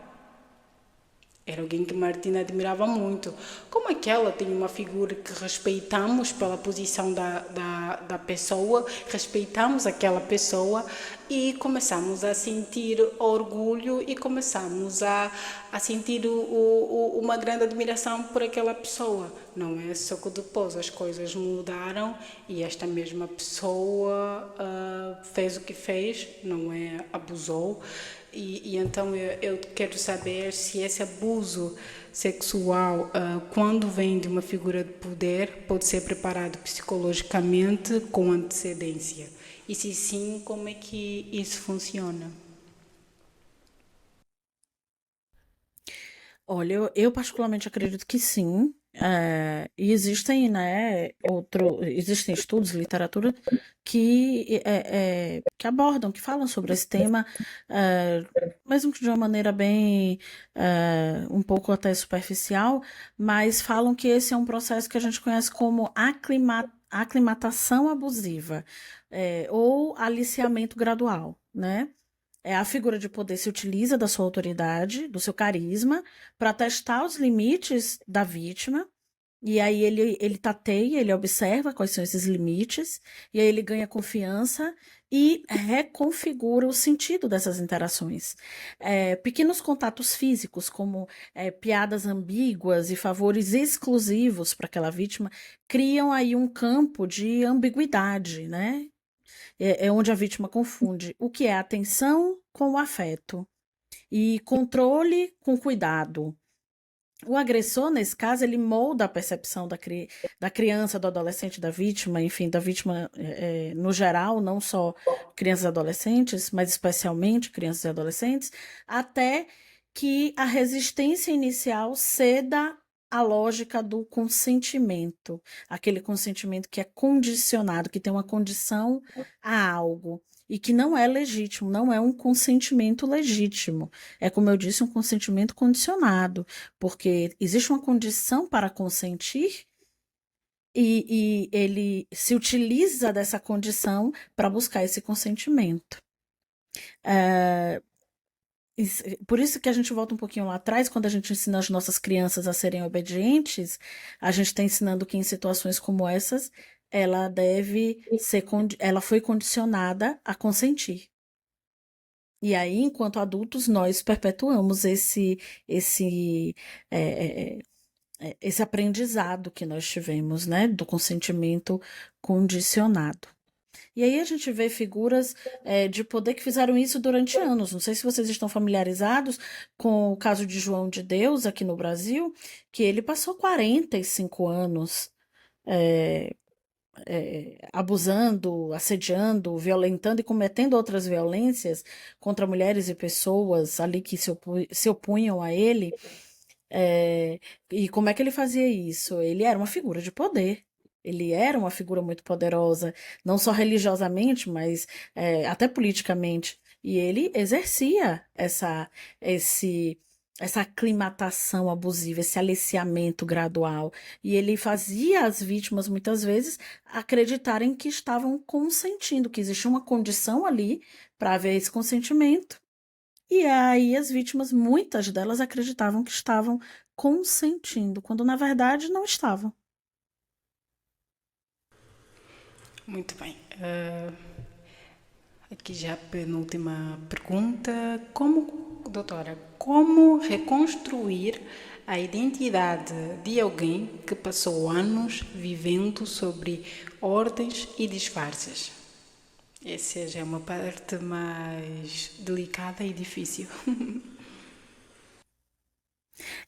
Era alguém que Martina admirava muito. Como é que ela tem uma figura que respeitamos pela posição da pessoa, respeitamos aquela pessoa e começamos a sentir orgulho e começamos a sentir uma grande admiração por aquela pessoa. Não é? Só que depois as coisas mudaram e esta mesma pessoa fez o que fez, não é? Abusou. E então eu quero saber se esse abuso sexual, quando vem de uma figura de poder, pode ser preparado psicologicamente com antecedência. E se sim, como é que isso funciona? Olha, eu particularmente acredito que sim. E existem, né, existem estudos, literatura que abordam, que falam sobre esse tema, é, mesmo que de uma maneira bem, um pouco até superficial, mas falam que esse é um processo que a gente conhece como aclimatação abusiva, ou aliciamento gradual, né? A figura de poder se utiliza da sua autoridade, do seu carisma, para testar os limites da vítima. E aí ele tateia, ele observa quais são esses limites, e aí ele ganha confiança e reconfigura o sentido dessas interações. Pequenos contatos físicos, como piadas ambíguas e favores exclusivos para aquela vítima, criam aí um campo de ambiguidade, né? É onde a vítima confunde o que é atenção com o afeto e controle com cuidado. O agressor, nesse caso, ele molda a percepção da criança, do adolescente, da vítima, enfim, da vítima no geral, não só crianças e adolescentes, mas especialmente crianças e adolescentes, até que a resistência inicial ceda à lógica do consentimento, aquele consentimento que é condicionado, que tem uma condição a algo. E que não é legítimo, não é um consentimento legítimo. É, como eu disse, um consentimento condicionado, porque existe uma condição para consentir e ele se utiliza dessa condição para buscar esse consentimento. É, por isso que a gente volta um pouquinho lá atrás, quando a gente ensina as nossas crianças a serem obedientes, a gente está ensinando que em situações como essas, ela deve ser, ela foi condicionada a consentir. E aí, enquanto adultos, nós perpetuamos esse, é, é, esse aprendizado que nós tivemos, né, do consentimento condicionado. E aí a gente vê figuras de poder que fizeram isso durante anos. Não sei se vocês estão familiarizados com o caso de João de Deus aqui no Brasil, que ele passou 45 anos é, abusando, assediando, violentando e cometendo outras violências contra mulheres e pessoas ali que se opunham a ele. E como é que ele fazia isso? Ele era uma figura de poder. Ele era uma figura muito poderosa, não só religiosamente, mas até politicamente. E ele exercia esse, essa aclimatação abusiva, esse aliciamento gradual. E ele fazia as vítimas, muitas vezes, acreditarem que estavam consentindo, que existia uma condição ali para haver esse consentimento. E aí as vítimas, muitas delas acreditavam que estavam consentindo, quando na verdade não estavam. Muito bem. Aqui já a penúltima pergunta. Doutora, como reconstruir a identidade de alguém que passou anos vivendo sobre ordens e disfarces? Essa já é uma parte mais delicada e difícil.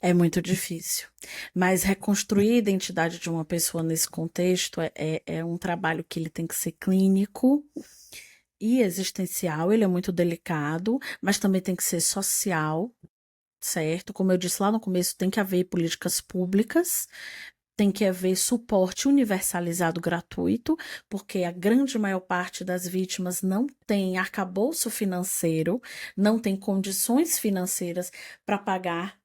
É muito difícil. Mas reconstruir a identidade de uma pessoa nesse contexto é um trabalho que ele tem que ser clínico e existencial, ele é muito delicado, mas também tem que ser social, certo? Como eu disse lá no começo, tem que haver políticas públicas, tem que haver suporte universalizado gratuito, porque a grande maior parte das vítimas não tem arcabouço financeiro, não tem condições financeiras para pagar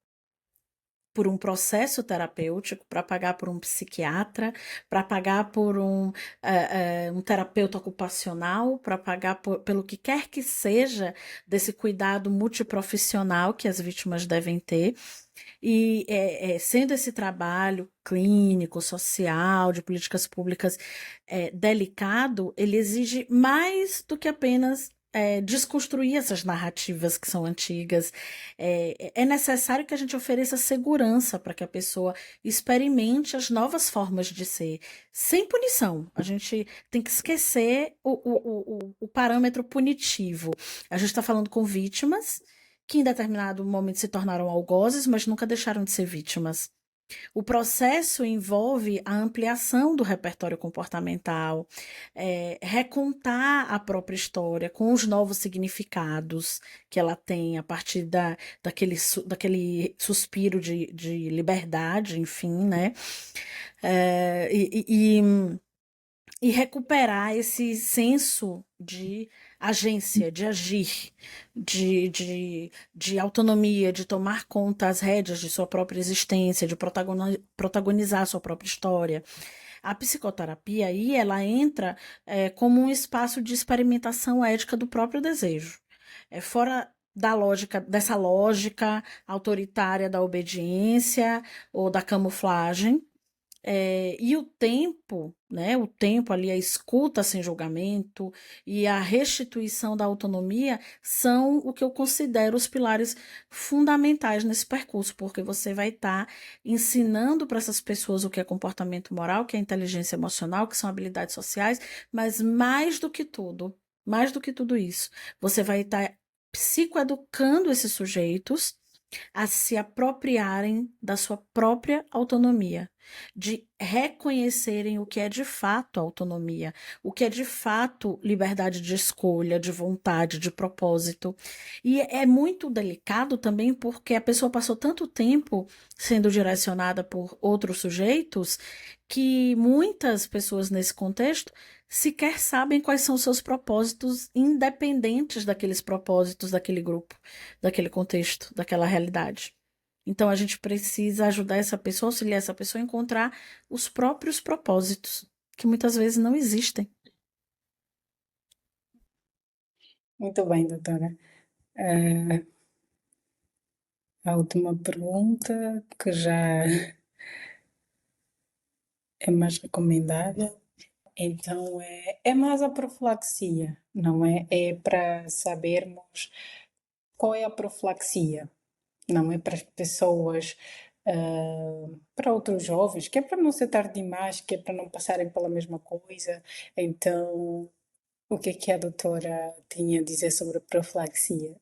por um processo terapêutico, para pagar por um psiquiatra, para pagar por um terapeuta ocupacional, para pagar pelo que quer que seja desse cuidado multiprofissional que as vítimas devem ter. E sendo esse trabalho clínico, social, de políticas públicas delicado, ele exige mais do que apenas desconstruir essas narrativas que são antigas. É necessário que a gente ofereça segurança para que a pessoa experimente as novas formas de ser, sem punição. A gente tem que esquecer o parâmetro punitivo. A gente está falando com vítimas que em determinado momento se tornaram algozes, mas nunca deixaram de ser vítimas. O processo envolve a ampliação do repertório comportamental, recontar a própria história com os novos significados que ela tem a partir daquele suspiro de liberdade, enfim, né? É, e recuperar esse senso de agência, de agir, de autonomia, de tomar conta as rédeas de sua própria existência, de protagonizar a sua própria história. A psicoterapia aí, ela entra como um espaço de experimentação ética do próprio desejo. Fora dessa lógica autoritária da obediência ou da camuflagem, e o tempo, né? O tempo ali, a escuta sem julgamento e a restituição da autonomia são o que eu considero os pilares fundamentais nesse percurso, porque você vai estar ensinando para essas pessoas o que é comportamento moral, o que é inteligência emocional, o que são habilidades sociais, mas mais do que tudo isso, você vai estar psicoeducando esses sujeitos a se apropriarem da sua própria autonomia, de reconhecerem o que é de fato autonomia, o que é de fato liberdade de escolha, de vontade, de propósito. E é muito delicado também porque a pessoa passou tanto tempo sendo direcionada por outros sujeitos que muitas pessoas nesse contexto sequer sabem quais são os seus propósitos independentes daqueles propósitos daquele grupo, daquele contexto, daquela realidade. Então a gente precisa ajudar essa pessoa, auxiliar essa pessoa a encontrar os próprios propósitos, que muitas vezes não existem. Muito bem, doutora. A última pergunta, que já é mais recomendável, então é mais a profilaxia, não é? É para sabermos qual é a profilaxia, não é para as pessoas, para outros jovens, que é para não ser tarde demais, que é para não passarem pela mesma coisa. Então, o que a doutora tinha a dizer sobre a profilaxia?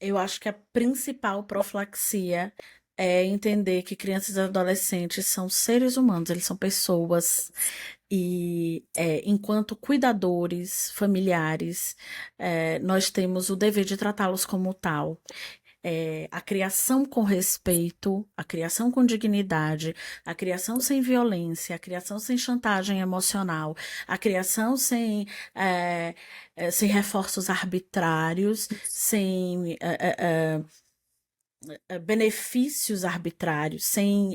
Eu acho que a principal profilaxia é entender que crianças e adolescentes são seres humanos, eles são pessoas e enquanto cuidadores familiares, nós temos o dever de tratá-los como tal. A criação com respeito, a criação com dignidade, a criação sem violência, a criação sem chantagem emocional, a criação sem reforços arbitrários, sem benefícios arbitrários, sem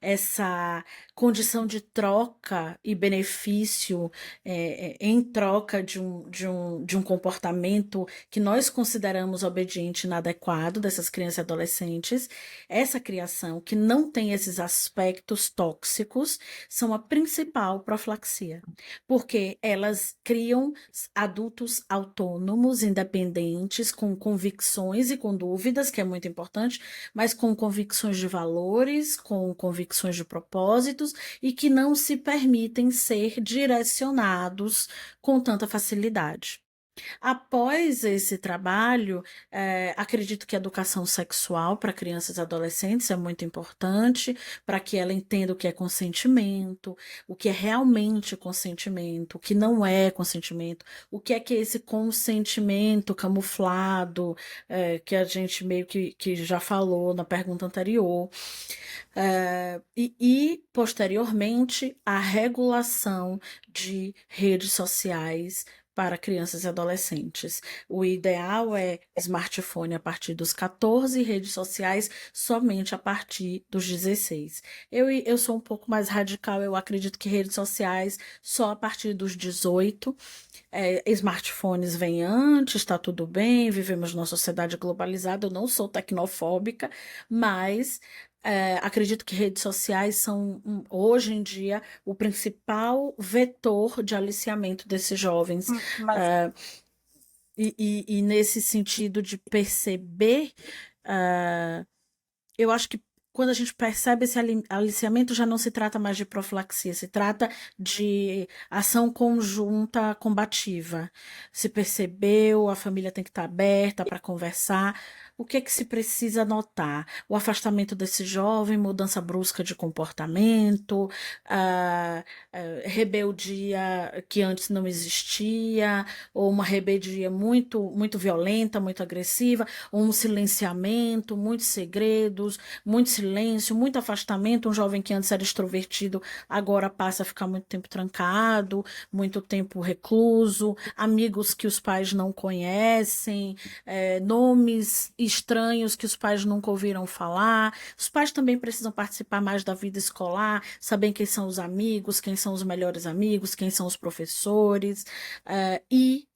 essa condição de troca e benefício em troca de um comportamento que nós consideramos obediente e inadequado dessas crianças e adolescentes. Essa criação que não tem esses aspectos tóxicos são a principal profilaxia, porque elas criam adultos autônomos, independentes, com convicções e com dúvidas, que é muito importante, mas com convicções de valores, com convicções de propósitos e que não se permitem ser direcionados com tanta facilidade. Após esse trabalho, acredito que a educação sexual para crianças e adolescentes é muito importante, para que ela entenda o que é consentimento, o que é realmente consentimento, o que não é consentimento, o que é esse consentimento camuflado, que a gente meio que já falou na pergunta anterior. Posteriormente, a regulação de redes sociais para crianças e adolescentes. O ideal é smartphone a partir dos 14 e redes sociais somente a partir dos 16. Eu sou um pouco mais radical, eu acredito que redes sociais só a partir dos 18. Smartphones vêm antes, está tudo bem, vivemos numa sociedade globalizada, eu não sou tecnofóbica, mas acredito que redes sociais são, hoje em dia, o principal vetor de aliciamento desses jovens. Mas Eh, e nesse sentido de perceber, ah, eu acho que quando a gente percebe esse aliciamento, já não se trata mais de profilaxia, se trata de ação conjunta combativa. Se percebeu, a família tem que estar aberta para conversar. O que é que se precisa notar? O afastamento desse jovem, mudança brusca de comportamento, ah, rebeldia que antes não existia, ou uma rebeldia muito, muito violenta, muito agressiva, ou um silenciamento, muitos segredos, muito silêncio, muito afastamento. Um jovem que antes era extrovertido agora passa a ficar muito tempo trancado, muito tempo recluso, amigos que os pais não conhecem, nomes estranhos que os pais nunca ouviram falar. Os pais também precisam participar mais da vida escolar, saber quem são os amigos, quem são os melhores amigos, quem são os professores, e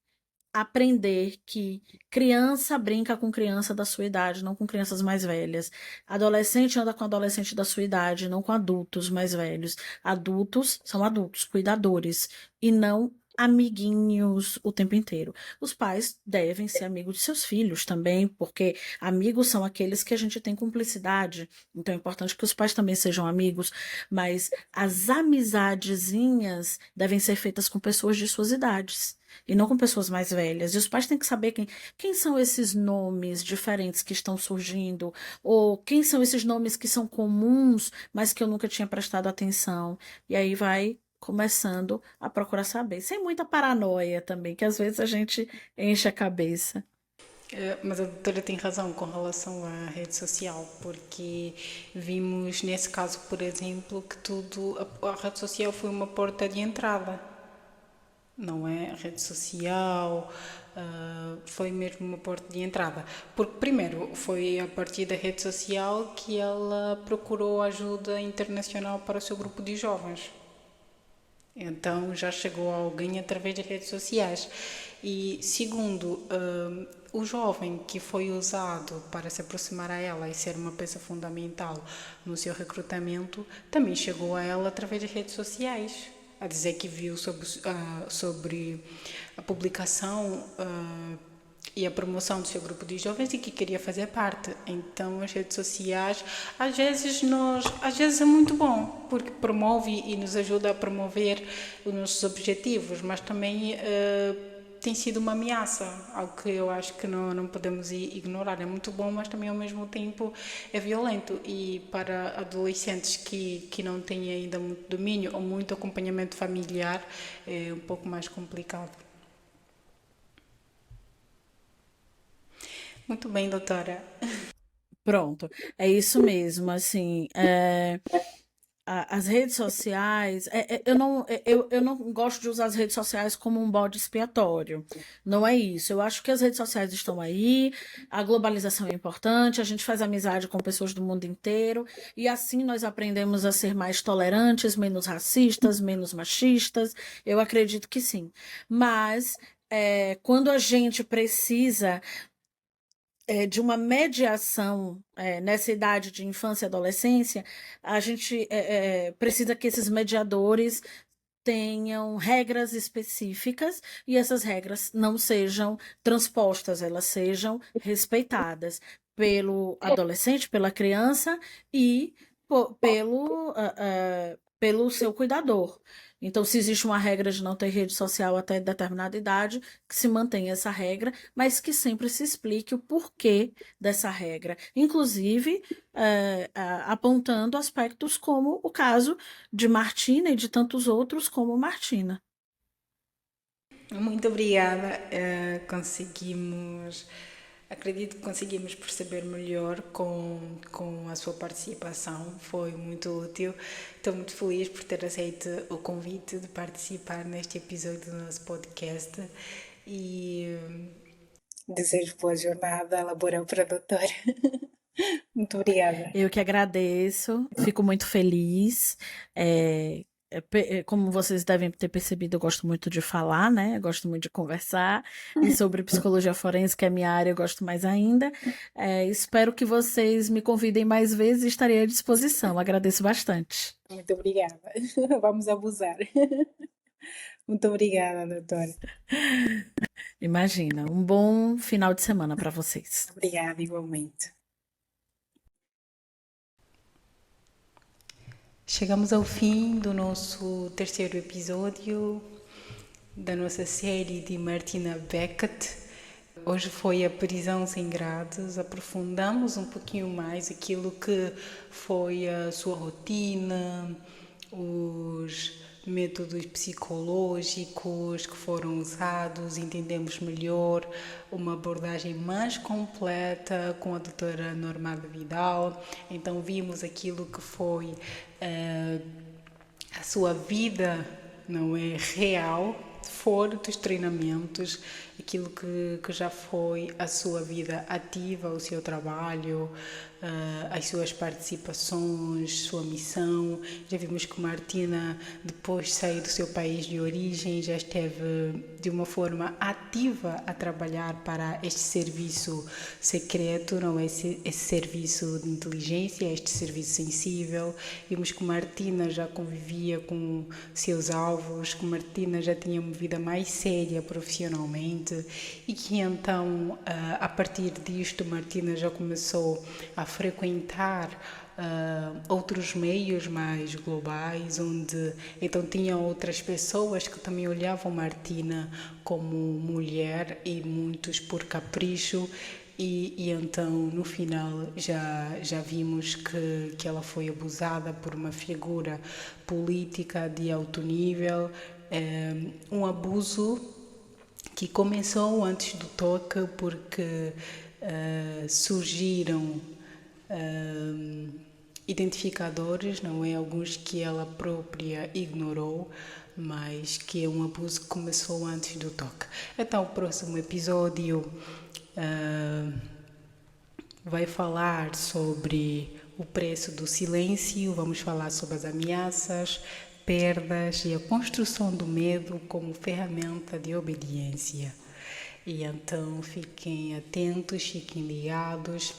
aprender que criança brinca com criança da sua idade, não com crianças mais velhas. Adolescente anda com adolescente da sua idade, não com adultos mais velhos. Adultos são adultos, cuidadores, e não amiguinhos o tempo inteiro. Os pais devem ser amigos de seus filhos também, porque amigos são aqueles que a gente tem cumplicidade. Então é importante que os pais também sejam amigos, mas as amizadezinhas devem ser feitas com pessoas de suas idades e não com pessoas mais velhas. E os pais têm que saber quem são esses nomes diferentes que estão surgindo, ou quem são esses nomes que são comuns, mas que eu nunca tinha prestado atenção. E aí vai começando a procurar saber, sem muita paranoia também, que às vezes a gente enche a cabeça. Mas a doutora tem razão com relação à rede social, porque vimos nesse caso, por exemplo, que a rede social foi uma porta de entrada, não é? A rede social, foi mesmo uma porta de entrada. Porque, primeiro, foi a partir da rede social que ela procurou ajuda internacional para o seu grupo de jovens. Então já chegou a alguém através das redes sociais. E segundo, o jovem que foi usado para se aproximar a ela e ser uma peça fundamental no seu recrutamento, também chegou a ela através das redes sociais, a dizer que viu sobre a publicação e a promoção do seu grupo de jovens e que queria fazer parte. Então as redes sociais às vezes é muito bom porque promove e nos ajuda a promover os nossos objetivos, mas também tem sido uma ameaça, algo que eu acho que não podemos ignorar. É muito bom, mas também ao mesmo tempo é violento, e para adolescentes que não têm ainda muito domínio ou muito acompanhamento familiar é um pouco mais complicado. Muito bem, doutora. Pronto, é isso mesmo, assim, as redes sociais, eu não gosto de usar as redes sociais como um bode expiatório, não é isso, eu acho que as redes sociais estão aí, a globalização é importante, a gente faz amizade com pessoas do mundo inteiro, e assim nós aprendemos a ser mais tolerantes, menos racistas, menos machistas, eu acredito que sim, mas quando a gente precisa de uma mediação nessa idade de infância e adolescência, a gente precisa que esses mediadores tenham regras específicas e essas regras não sejam transpostas, elas sejam respeitadas pelo adolescente, pela criança e pelo seu cuidador. Então, se existe uma regra de não ter rede social até determinada idade, que se mantenha essa regra, mas que sempre se explique o porquê dessa regra, inclusive apontando aspectos como o caso de Martina e de tantos outros como Martina. Muito obrigada. Acredito que conseguimos perceber melhor com a sua participação. Foi muito útil. Estou muito feliz por ter aceito o convite de participar neste episódio do nosso podcast e desejo boa jornada laboral para a doutora. Muito obrigada. Eu que agradeço, fico muito feliz. Como vocês devem ter percebido, eu gosto muito de falar, né? Eu gosto muito de conversar. E sobre psicologia forense, que é minha área, eu gosto mais ainda. Espero que vocês me convidem mais vezes e estarei à disposição. Agradeço bastante. Muito obrigada. Vamos abusar. Muito obrigada, doutora. Imagina, um bom final de semana para vocês. Obrigada, igualmente. Chegamos ao fim do nosso terceiro episódio da nossa série de Martina Beckett. Hoje foi a prisão sem grades. Aprofundamos um pouquinho mais aquilo que foi a sua rotina, os métodos psicológicos que foram usados, entendemos melhor uma abordagem mais completa com a doutora Normada Vidal. Então vimos aquilo que foi a sua vida, não é, real, fora dos treinamentos, aquilo que já foi a sua vida ativa, o seu trabalho, as suas participações, sua missão. Já vimos que Martina, depois de sair do seu país de origem, já esteve de uma forma ativa a trabalhar para este serviço secreto, não é? Esse serviço de inteligência, este serviço sensível. Vimos que Martina já convivia com seus alvos, que Martina já tinha uma vida mais séria profissionalmente e que então, a partir disto, Martina já começou a frequentar outros meios mais globais, onde então tinham outras pessoas que também olhavam Martina como mulher, e muitos por capricho. E então no final já vimos que ela foi abusada por uma figura política de alto nível, um abuso que começou antes do toque, porque surgiram identificadores, não é? Alguns que ela própria ignorou, mas que é um abuso que começou antes do toque. Então, o próximo episódio vai falar sobre o preço do silêncio, vamos falar sobre as ameaças, perdas e a construção do medo como ferramenta de obediência. E então fiquem atentos, fiquem ligados,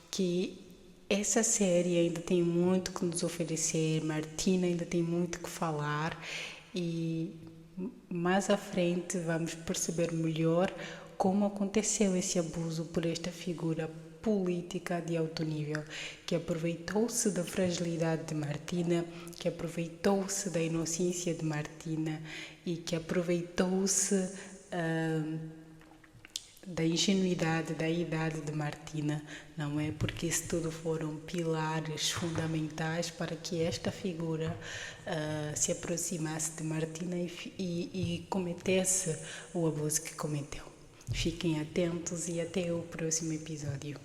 que essa série ainda tem muito que nos oferecer, Martina ainda tem muito que falar e mais à frente vamos perceber melhor como aconteceu esse abuso por esta figura política de alto nível, que aproveitou-se da fragilidade de Martina, que aproveitou-se da inocência de Martina e que aproveitou-se da ingenuidade, da idade de Martina, não é? Porque isso tudo foram pilares fundamentais para que esta figura se aproximasse de Martina e cometesse o abuso que cometeu. Fiquem atentos e até o próximo episódio.